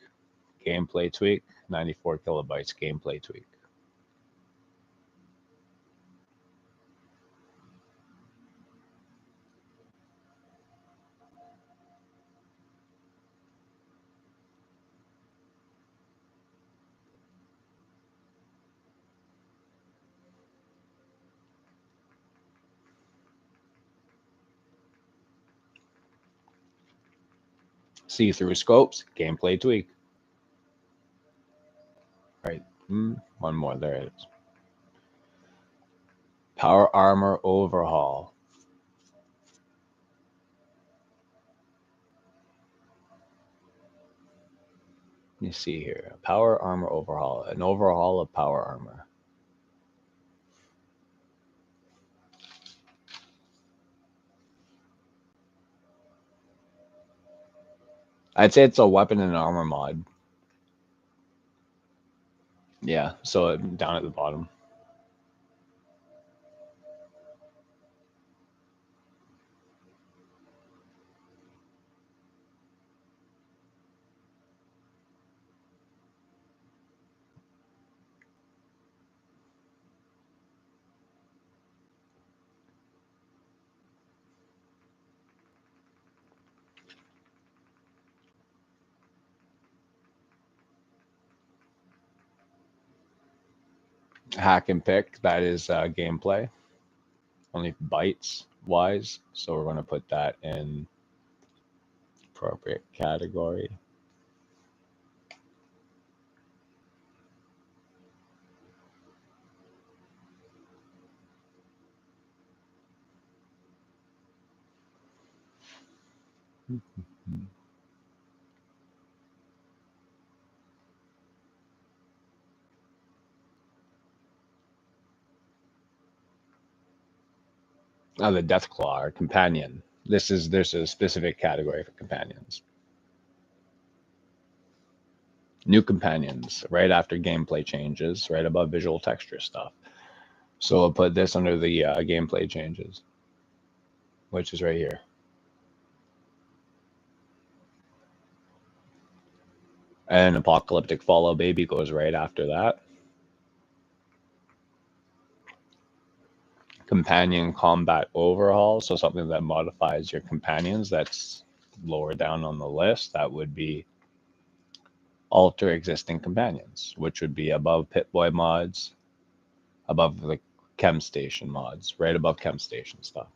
Gameplay tweak, 94 kilobytes, gameplay tweak. See-through scopes, gameplay tweak. Right, one more, there it is. Power armor overhaul. You see here, power armor overhaul, an overhaul of power armor. I'd say it's a weapon and armor mod. Yeah, so down at the bottom. Hack and pick, that is gameplay. Only bytes wise, so we're going to put that in appropriate category. Oh, the Deathclaw, our companion. There's a specific category for companions. New companions, right after gameplay changes, right above visual texture stuff. So we'll put this under the gameplay changes, which is right here. And Apocalyptic Follow Baby goes right after that. Companion combat overhaul, so something that modifies your companions, that's lower down on the list. That would be alter existing companions, which would be above Pip-Boy mods, above the Chem Station mods, right above Chem Station stuff.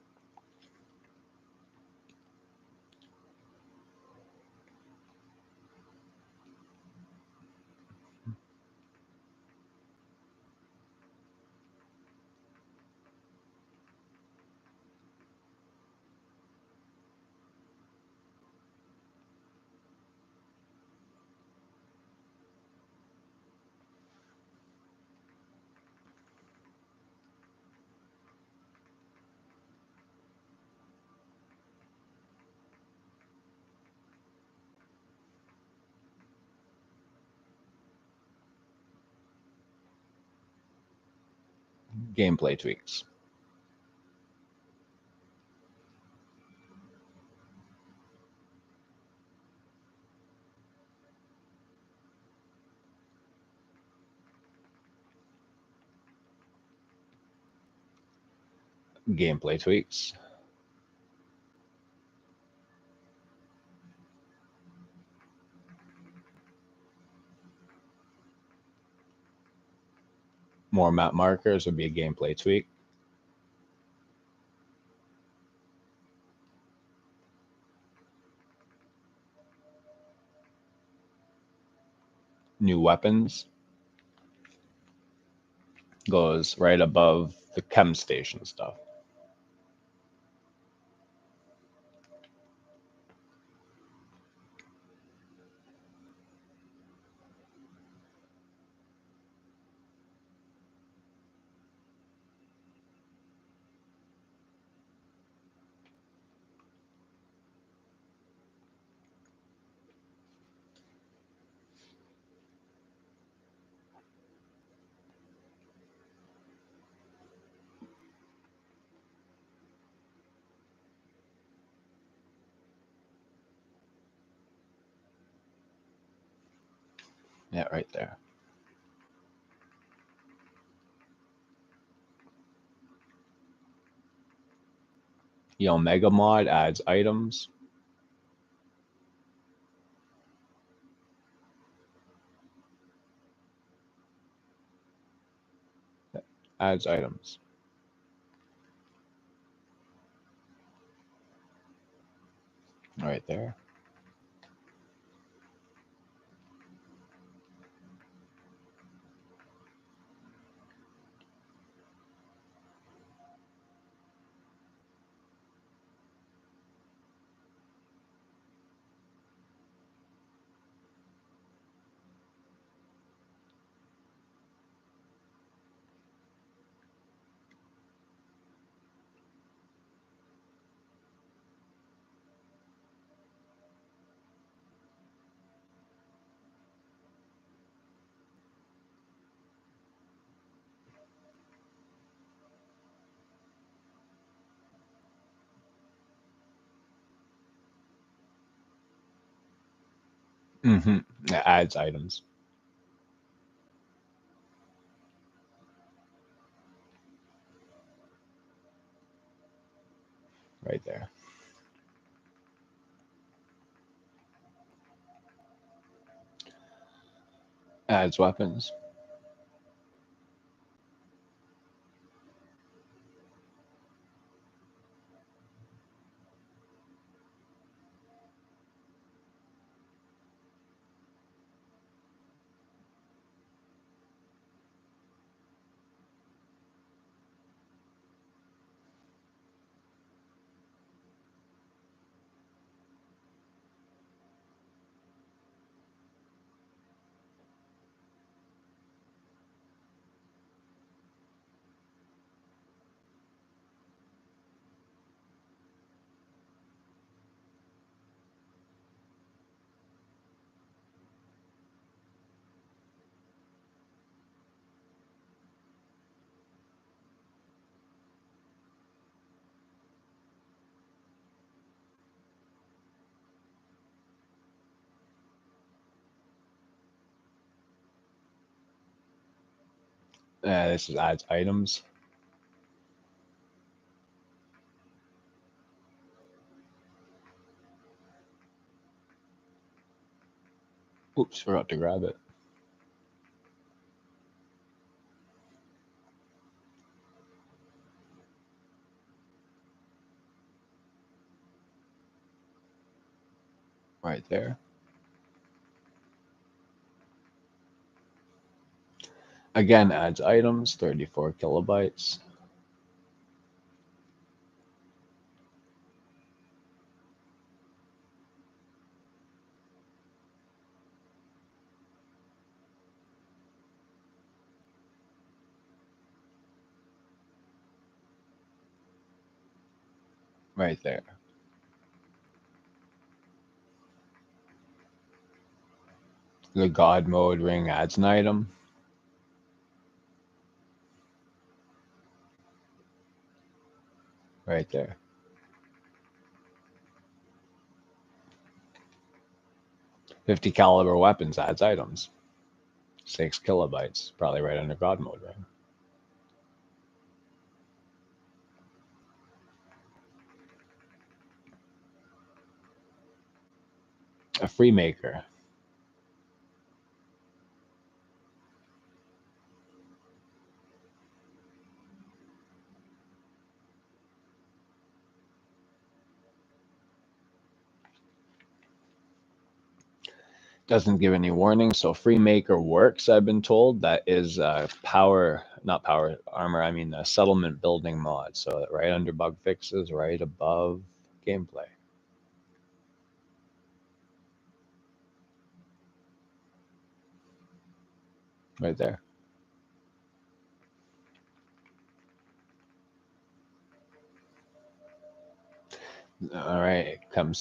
Gameplay tweaks. Gameplay tweaks. More map markers would be a gameplay tweak. New weapons goes right above the Chem Station stuff. Yeah, right there. Mega mod adds items. Adds items. Right there. Mm-hmm. It adds items. Right there. Adds weapons. This is adds items. Oops, forgot to grab it. Right there. Again, adds items, 34 kilobytes. Right there. The God mode ring adds an item. Right there. 50 caliber weapons adds items. 6 kilobytes. Probably right under God mode ring. A free maker. Doesn't give any warning, so free maker works. I've been told that is not power armor. I mean settlement building mod. So right under bug fixes, right above gameplay. Right there. All right, come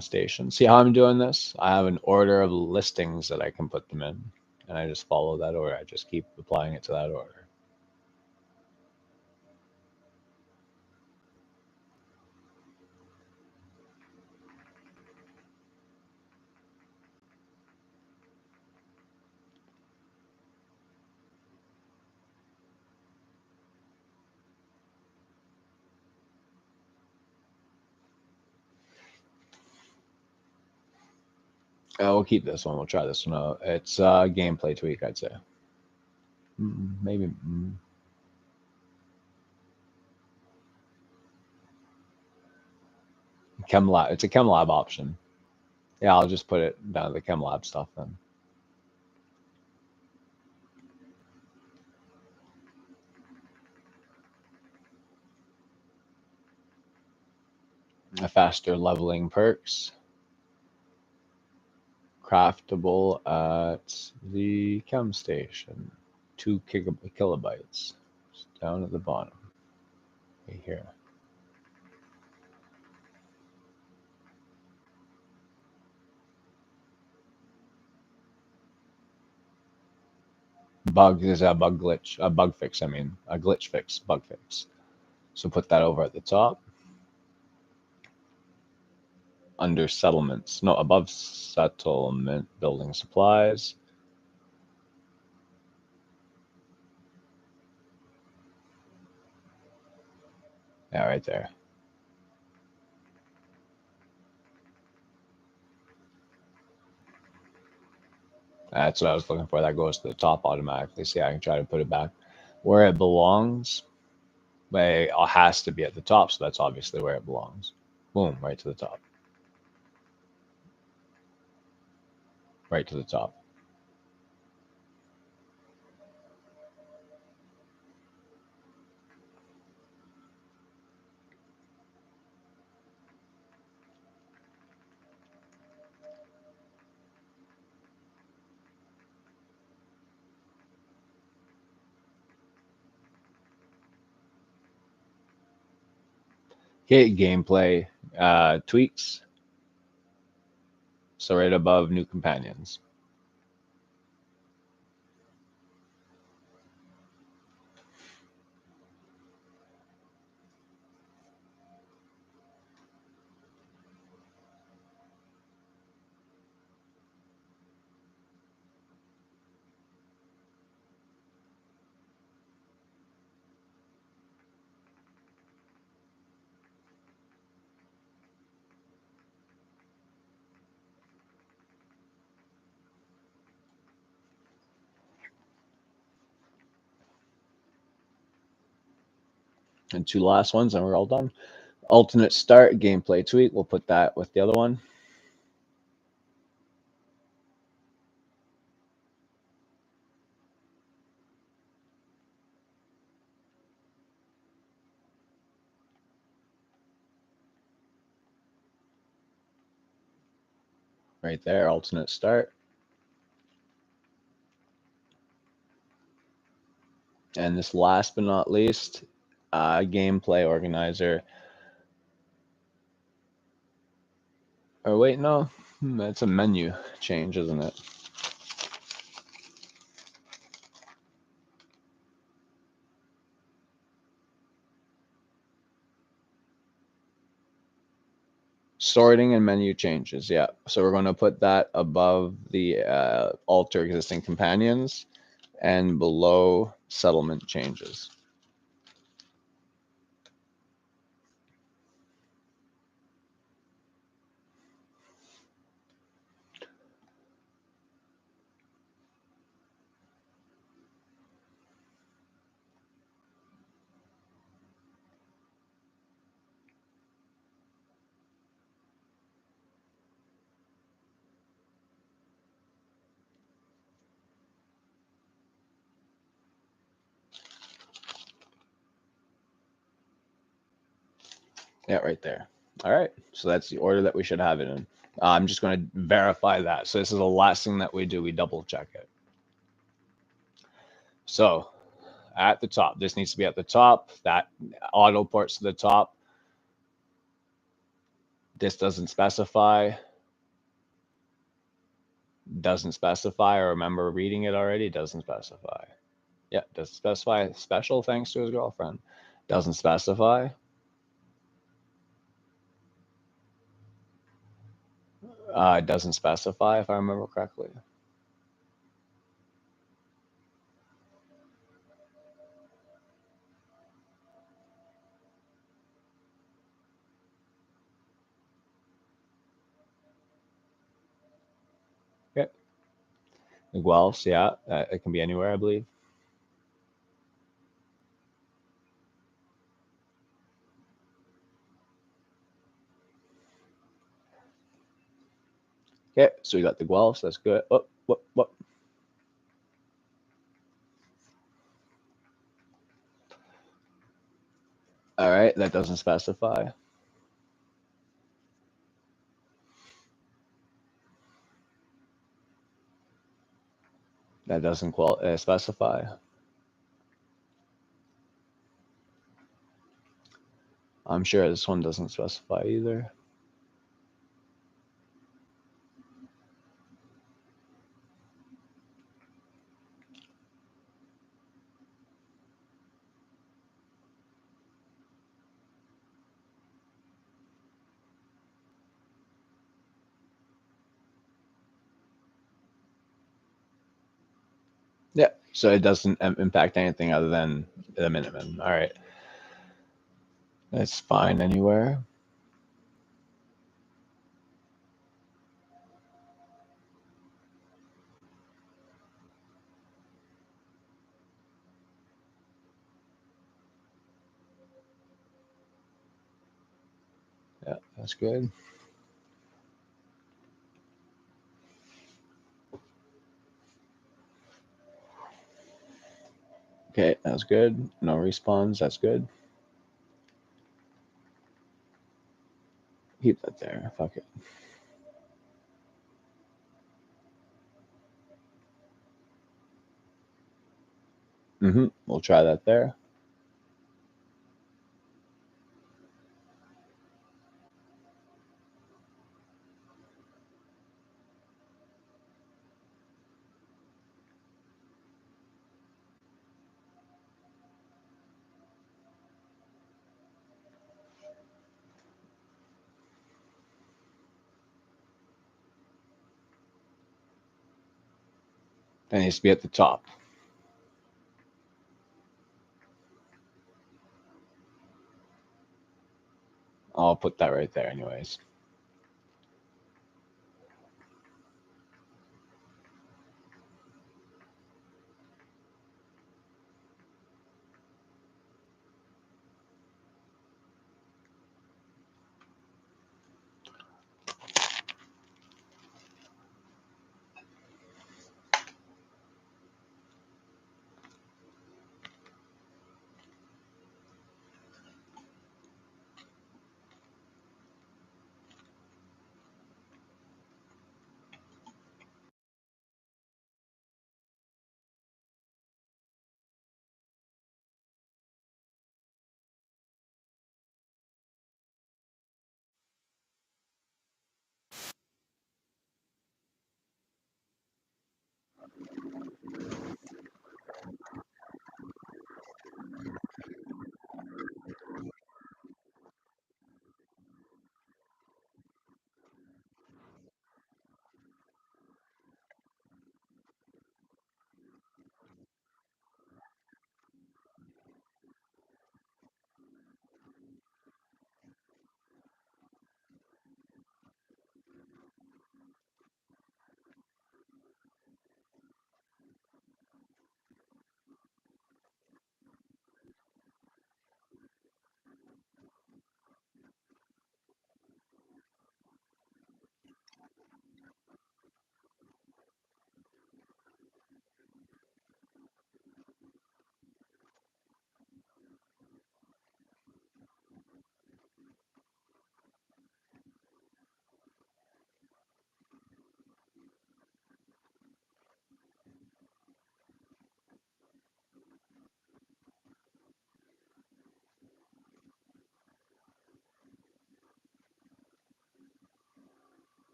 station. See how I'm doing this? I have an order of listings that I can put them in, and I just follow that order. I just keep applying it to that order. We'll keep this one. We'll try this one out. It's gameplay tweak, I'd say. Maybe. ChemLab. It's a ChemLab option. Yeah, I'll just put it down to the ChemLab stuff then. A faster leveling perks. Craftable at the chem station. 2 kilobytes. It's down at the bottom. Right here. Bug is a bug glitch. A bug fix, I mean. A glitch fix. Bug fix. So put that over at the top. Under settlements. No, above settlement. Building supplies. Yeah, right there. That's what I was looking for. That goes to the top automatically. See, I can try to put it back where it belongs. But it has to be at the top, so that's obviously where it belongs. Boom, right to the top. Right to the top. Okay, gameplay tweaks. So right above new companions. And 2 last ones, and we're all done. Alternate start gameplay tweak. We'll put that with the other one. Right there, alternate start. And this last but not least, gameplay organizer. Or wait, no, that's a menu change, isn't it? Sorting and menu changes, yeah. So we're going to put that above the alter existing companions and below settlement changes. Yeah, right there. All right, so that's the order that we should have it in. I'm just going to verify that. So this is the last thing that we do. We double check it. So at the top, this needs to be at the top. That auto ports to the top. This doesn't specify. Doesn't specify. I remember reading it already. Doesn't specify. Yeah, doesn't specify. Special thanks to his girlfriend. Doesn't specify. It doesn't specify, if I remember correctly. The Guelphs, yeah, it can be anywhere, I believe. Okay, so we got the Guelphs. That's good. Oh, what? All right, that doesn't specify. That doesn't specify. I'm sure this one doesn't specify either. Yeah, so it doesn't impact anything other than the minimum. All right, that's fine anywhere. Yeah, that's good. Okay, that's good. No respawns. That's good. Keep that there. Fuck it. We'll try that there. That needs to be at the top. I'll put that right there, anyways.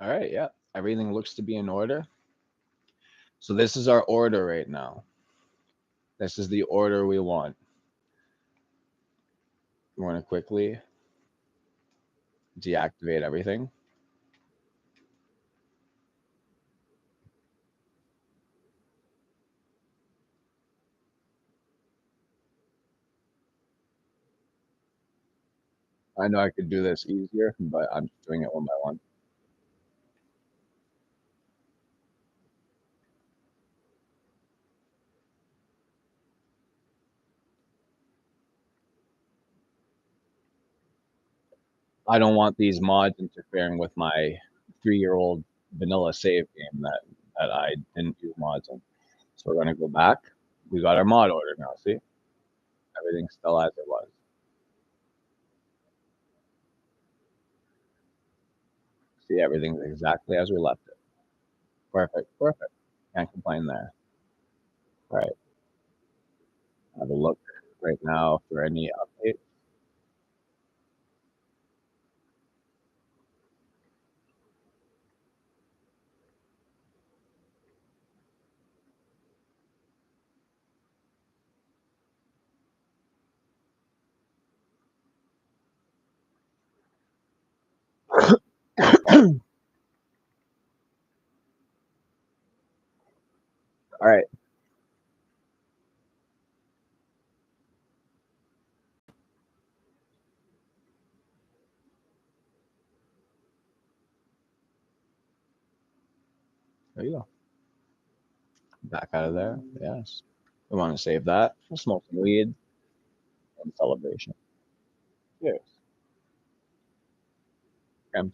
All right, yeah. Everything looks to be in order. So this is our order right now. This is the order we want. We want to quickly deactivate everything. I know I could do this easier, but I'm just doing it one by one. I don't want these mods interfering with my 3-year-old vanilla save game that I didn't do mods in. So we're gonna go back. We got our mod order now. See, everything's still as it was. See, everything's exactly as we left it. Perfect, perfect. Can't complain there. All right, have a look right now for any updates. All right, there you go. Back out of there. Yes. We want to save that. Smoke some weed and celebration. Cheers. Okay.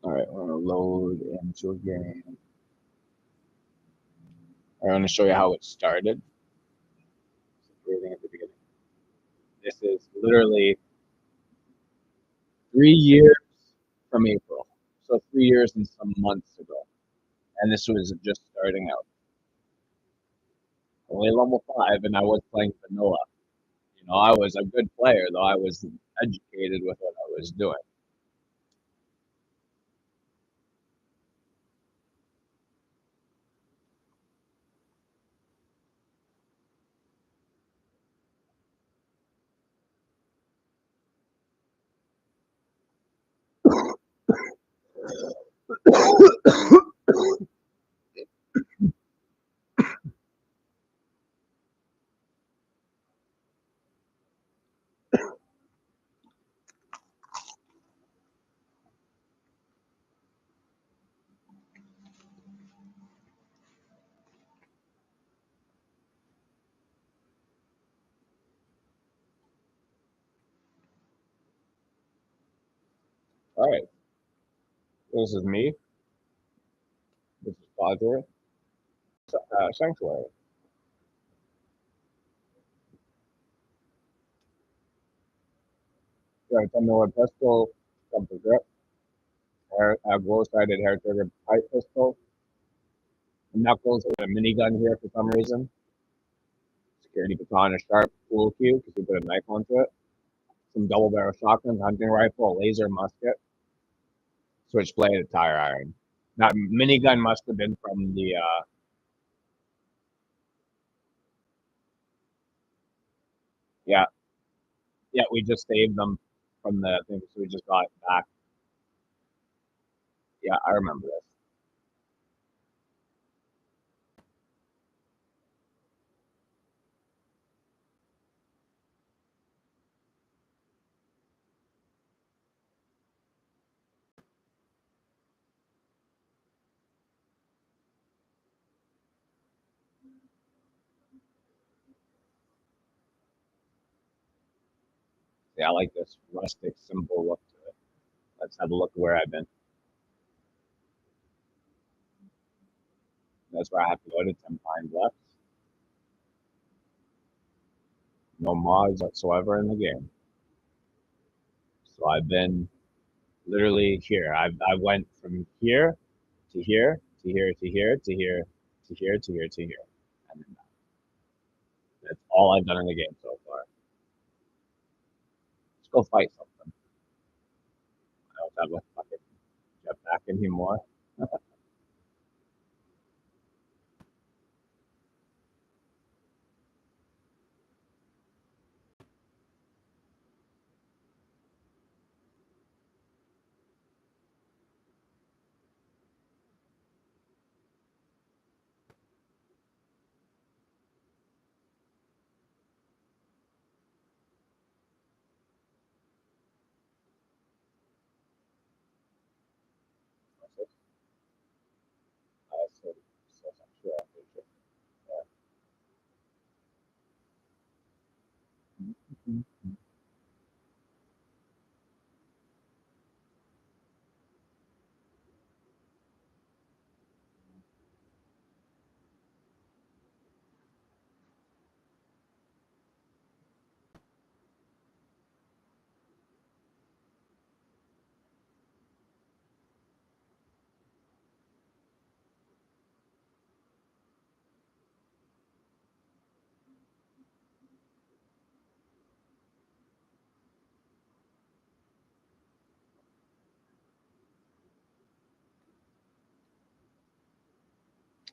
All right, we're gonna load into a game. I'm gonna show you how it started. Everything at the beginning. This is literally 3 years from April. So 3 years and some months ago. And this was just starting out. Only level 5, and I was playing vanilla. You know, I was a good player, though I was educated with what I was doing. All right, this is me. This is Padre. Sanctuary. Got a 10 pistol, jumper grip, glow-sided hair trigger pipe pistol, knuckles with a minigun here for some reason. Security baton, a sharp tool cue because we put a knife onto it. Some double barrel shotguns, hunting rifle, a laser musket, switchblade, a tire iron. That minigun must have been from the yeah, yeah, we just saved them from the thing, so we just got it back. Yeah, I remember this. Yeah, I like this rustic, simple look to it. Let's have a look at where I've been. That's where I have to go to 10 pines left. no mods whatsoever in the game. So I've been literally here. I went from here to here to here to here to here to here to here to here, and then that's all I've done in the game so far. Let's go fight something. I don't have a fucking jetpack anymore.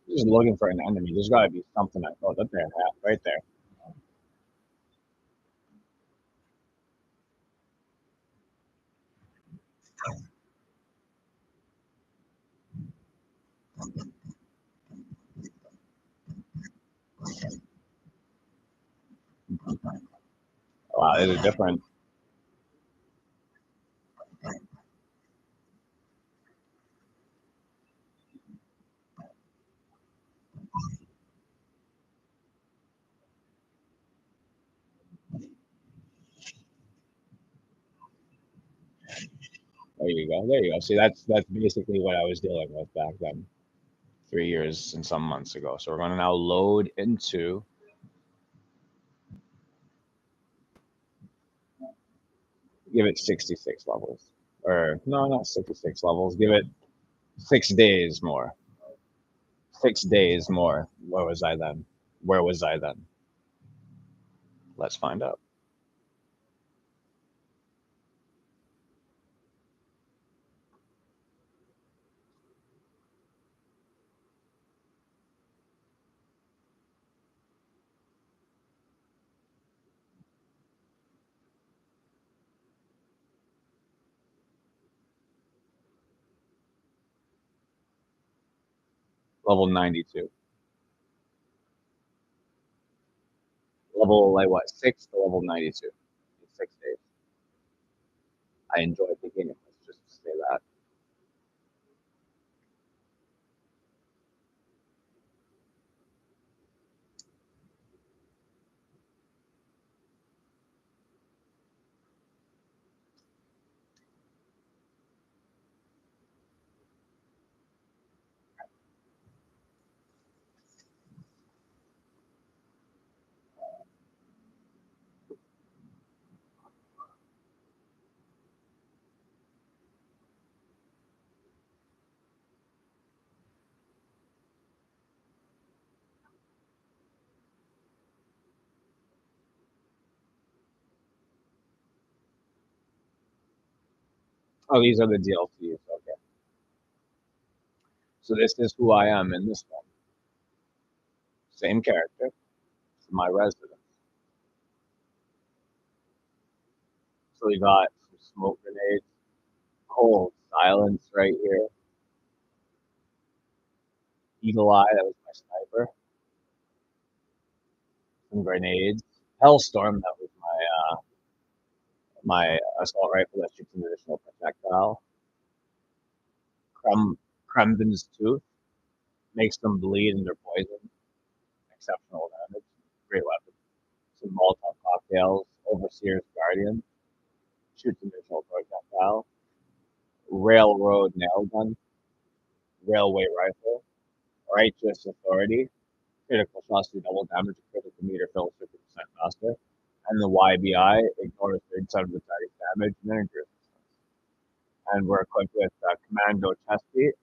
Just looking for an enemy. There's got to be something I thought up there, right there. Wow, it is different. There you go. There you go. See, that's basically what I was dealing with back then, 3 years and some months ago. So we're going to now load into. Give it 66 levels, or no, not 66 levels. Give it 6 days more. 6 days more. Where was I then? Where was I then? Let's find out. Level 92. Level like what? 6 to level 92 in 6 days. I enjoyed the game. Let's just say that. Oh, these are the DLCs. Okay. So this is who I am in this one. Same character. It's my residence. So we got some smoke grenades, cold silence right here. Eagle eye, that was my sniper. Some grenades. Hellstorm, that was my assault rifle that shoots an additional projectile. Kremvin's tooth makes them bleed and they're poison. Exceptional damage. Great weapon. Some Molotov cocktails. Overseer's Guardian shoots an additional projectile. Railroad nail gun. Railway rifle. Righteous authority. Critical shots do double damage. Critical meter fills 50% faster. and the YBI ignore a third son of the target's damage and energy resistance. And we're equipped with Commando chest beat,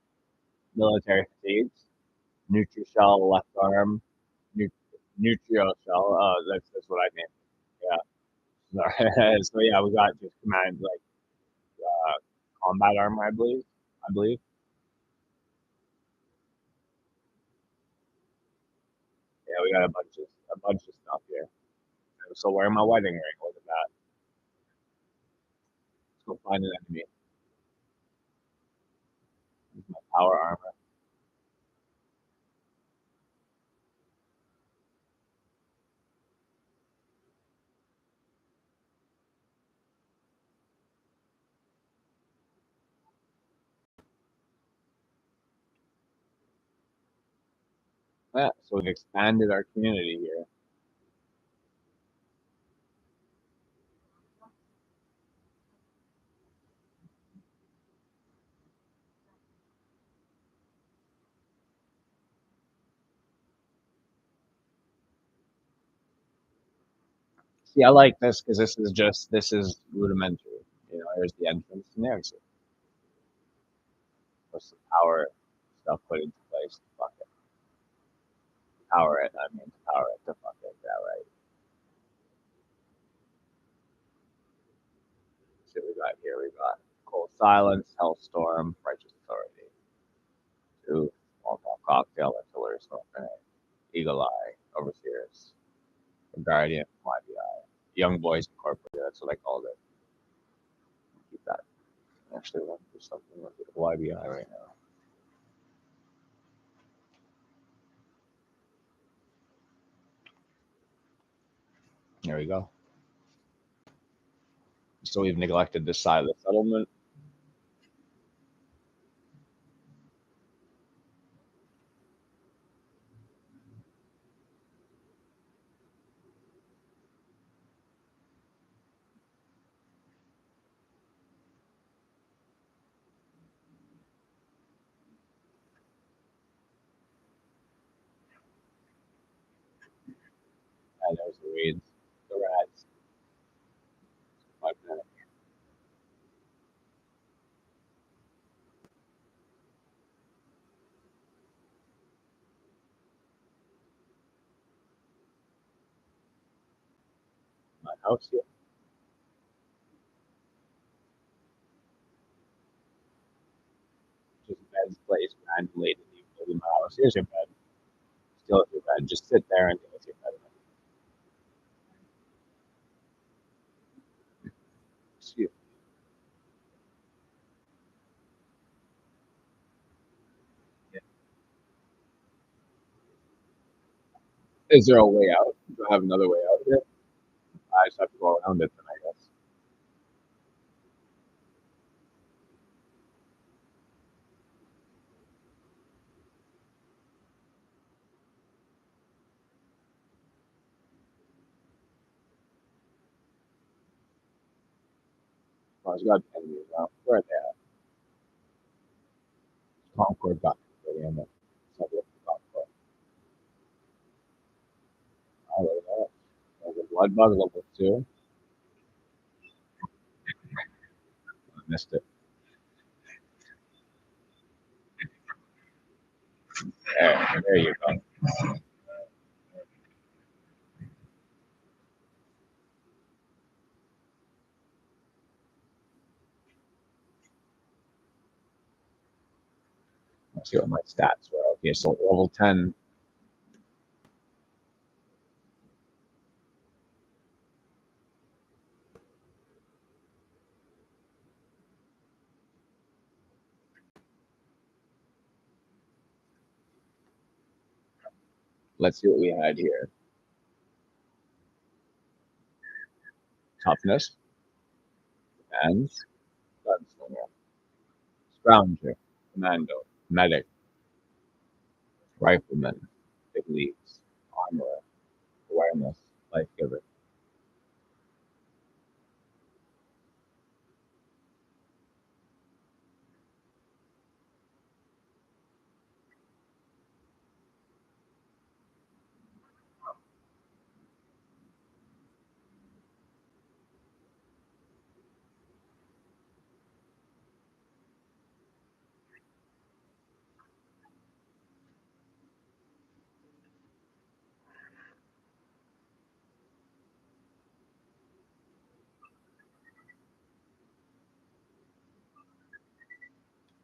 military fatigues, Nutri-Shell left arm, Nutrio Shell. That's what I named it. Yeah. Sorry. So yeah, we got just command like combat armor, I believe. Yeah, we got a bunch of stuff here. So wearing my wedding ring. Look at that. Let's go find an enemy. This is my power armor. Yeah, so we've expanded our community here. See, I like this because this is rudimentary. Here's the entrance and the exit. What's the power stuff put into place? Fuck it. Power it. I mean, to power it. To fuck it. Yeah, right. See what we got here. We got Cold Silence, Hellstorm, Righteous Authority, two Molotov Cocktail, Artillery Smoke Grenade, Eagle Eye, Overseers, Guardian, YBI, Young Boys Incorporated. That's what I called it. Keep that. Actually, want to do something with YBI right now. There we go. So we've neglected this side of the settlement. And there's the weeds, the rats. My house here. Just beds placed randomly in my house. Here's your bed. Still at your bed. Just sit there and deal with your bed. Excuse me. Is there a way out? Do I have another way out here? I just have to go around it then, I guess. Oh, I've got enemies now. Where are they at? Concord got me in there. Let's have a look at Concord. Oh, look at that. There's a blood bug level 2. I missed it. There you go. Let's see what my stats were. Okay, so level 10. Let's see what we had here. Toughness, and gunslinger, scrounger, commando, medic, rifleman, big leagues, armorer, awareness, life giver.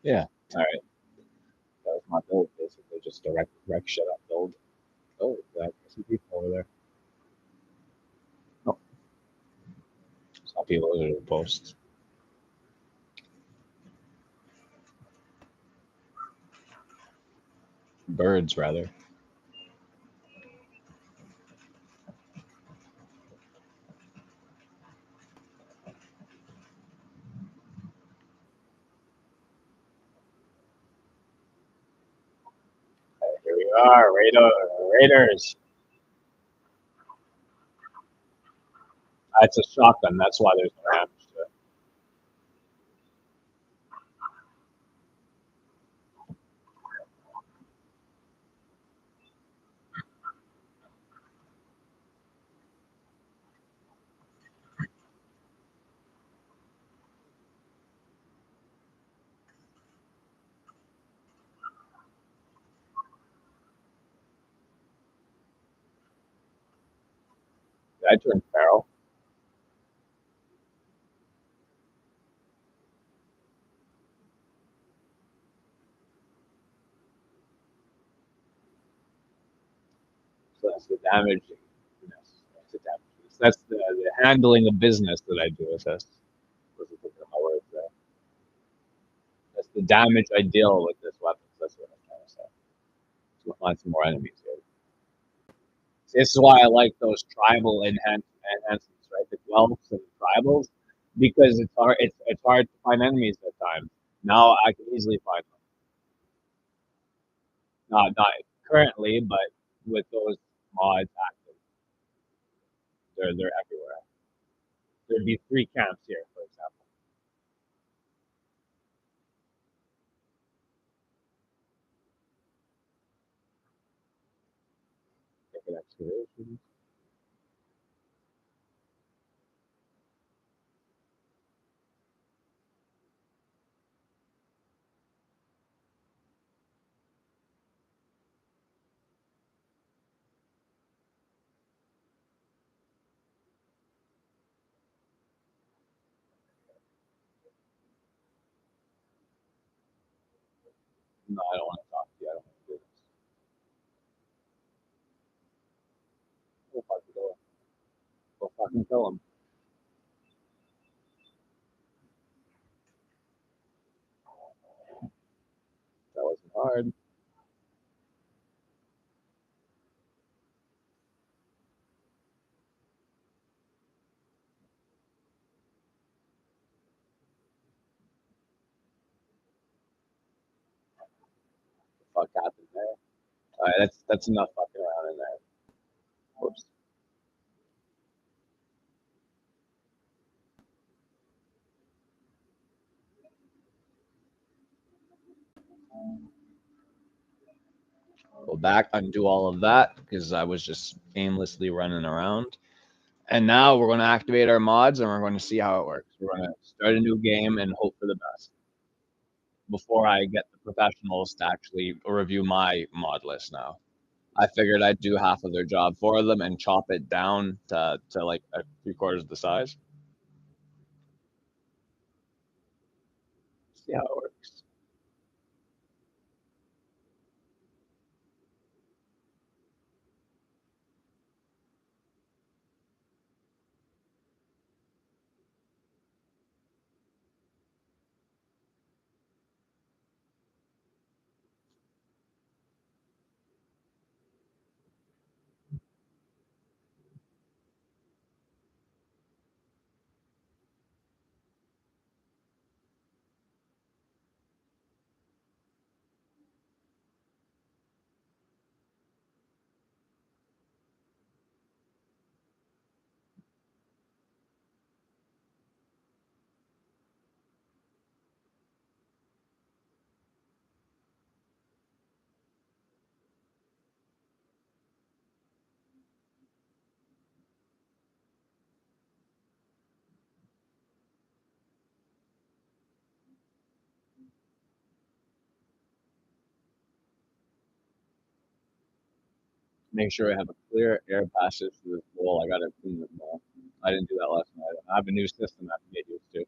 Yeah. All right. That was my build, basically, just a wreck shit up build. Oh, I some people over there. Oh, some people over the posts. Birds, rather. Here we are, Raiders. It's a shotgun. That's why there's no damage to it. Did I turn feral? So that's the damage. That's the damage. That's the handling of business that I do with this. Wasn't thinking of my words there. That's the damage I deal with this weapon. That's what I'm trying to say. So we'll find some more enemies here. This is why I like those tribal enhancements, right? The guelphs and the tribals, because it's hard. It's hard to find enemies at times. Now I can easily find them. Not currently, but with those mods active, they're everywhere. There'd be 3 camps here, for example. Take excavations. No, I don't want to talk to you. I don't want to do this. Go fucking kill him. Go fucking kill him. That wasn't hard. What the fuck happened there? All right, that's enough fucking around in there. Whoops. Go back, undo all of that because I was just aimlessly running around. And now we're going to activate our mods and we're going to see how it works. We're going to start a new game and hope for the best before I get the professionals to actually review my mod list now. I figured I'd do half of their job for them and chop it down to like 3/4 of the size. See how it works. Make sure I have a clear air passage through this bowl. I got to clean this bowl. I didn't do that last night. I have a new system I have to get used to.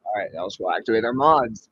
All right, now let's go activate our mods.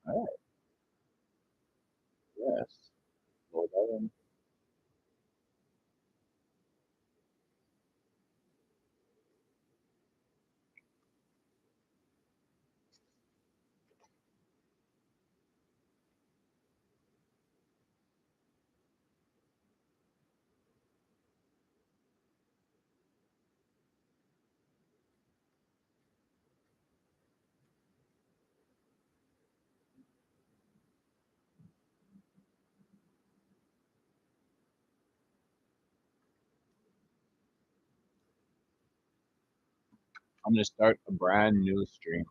All right, yes. Load that in. I'm gonna start a brand new stream.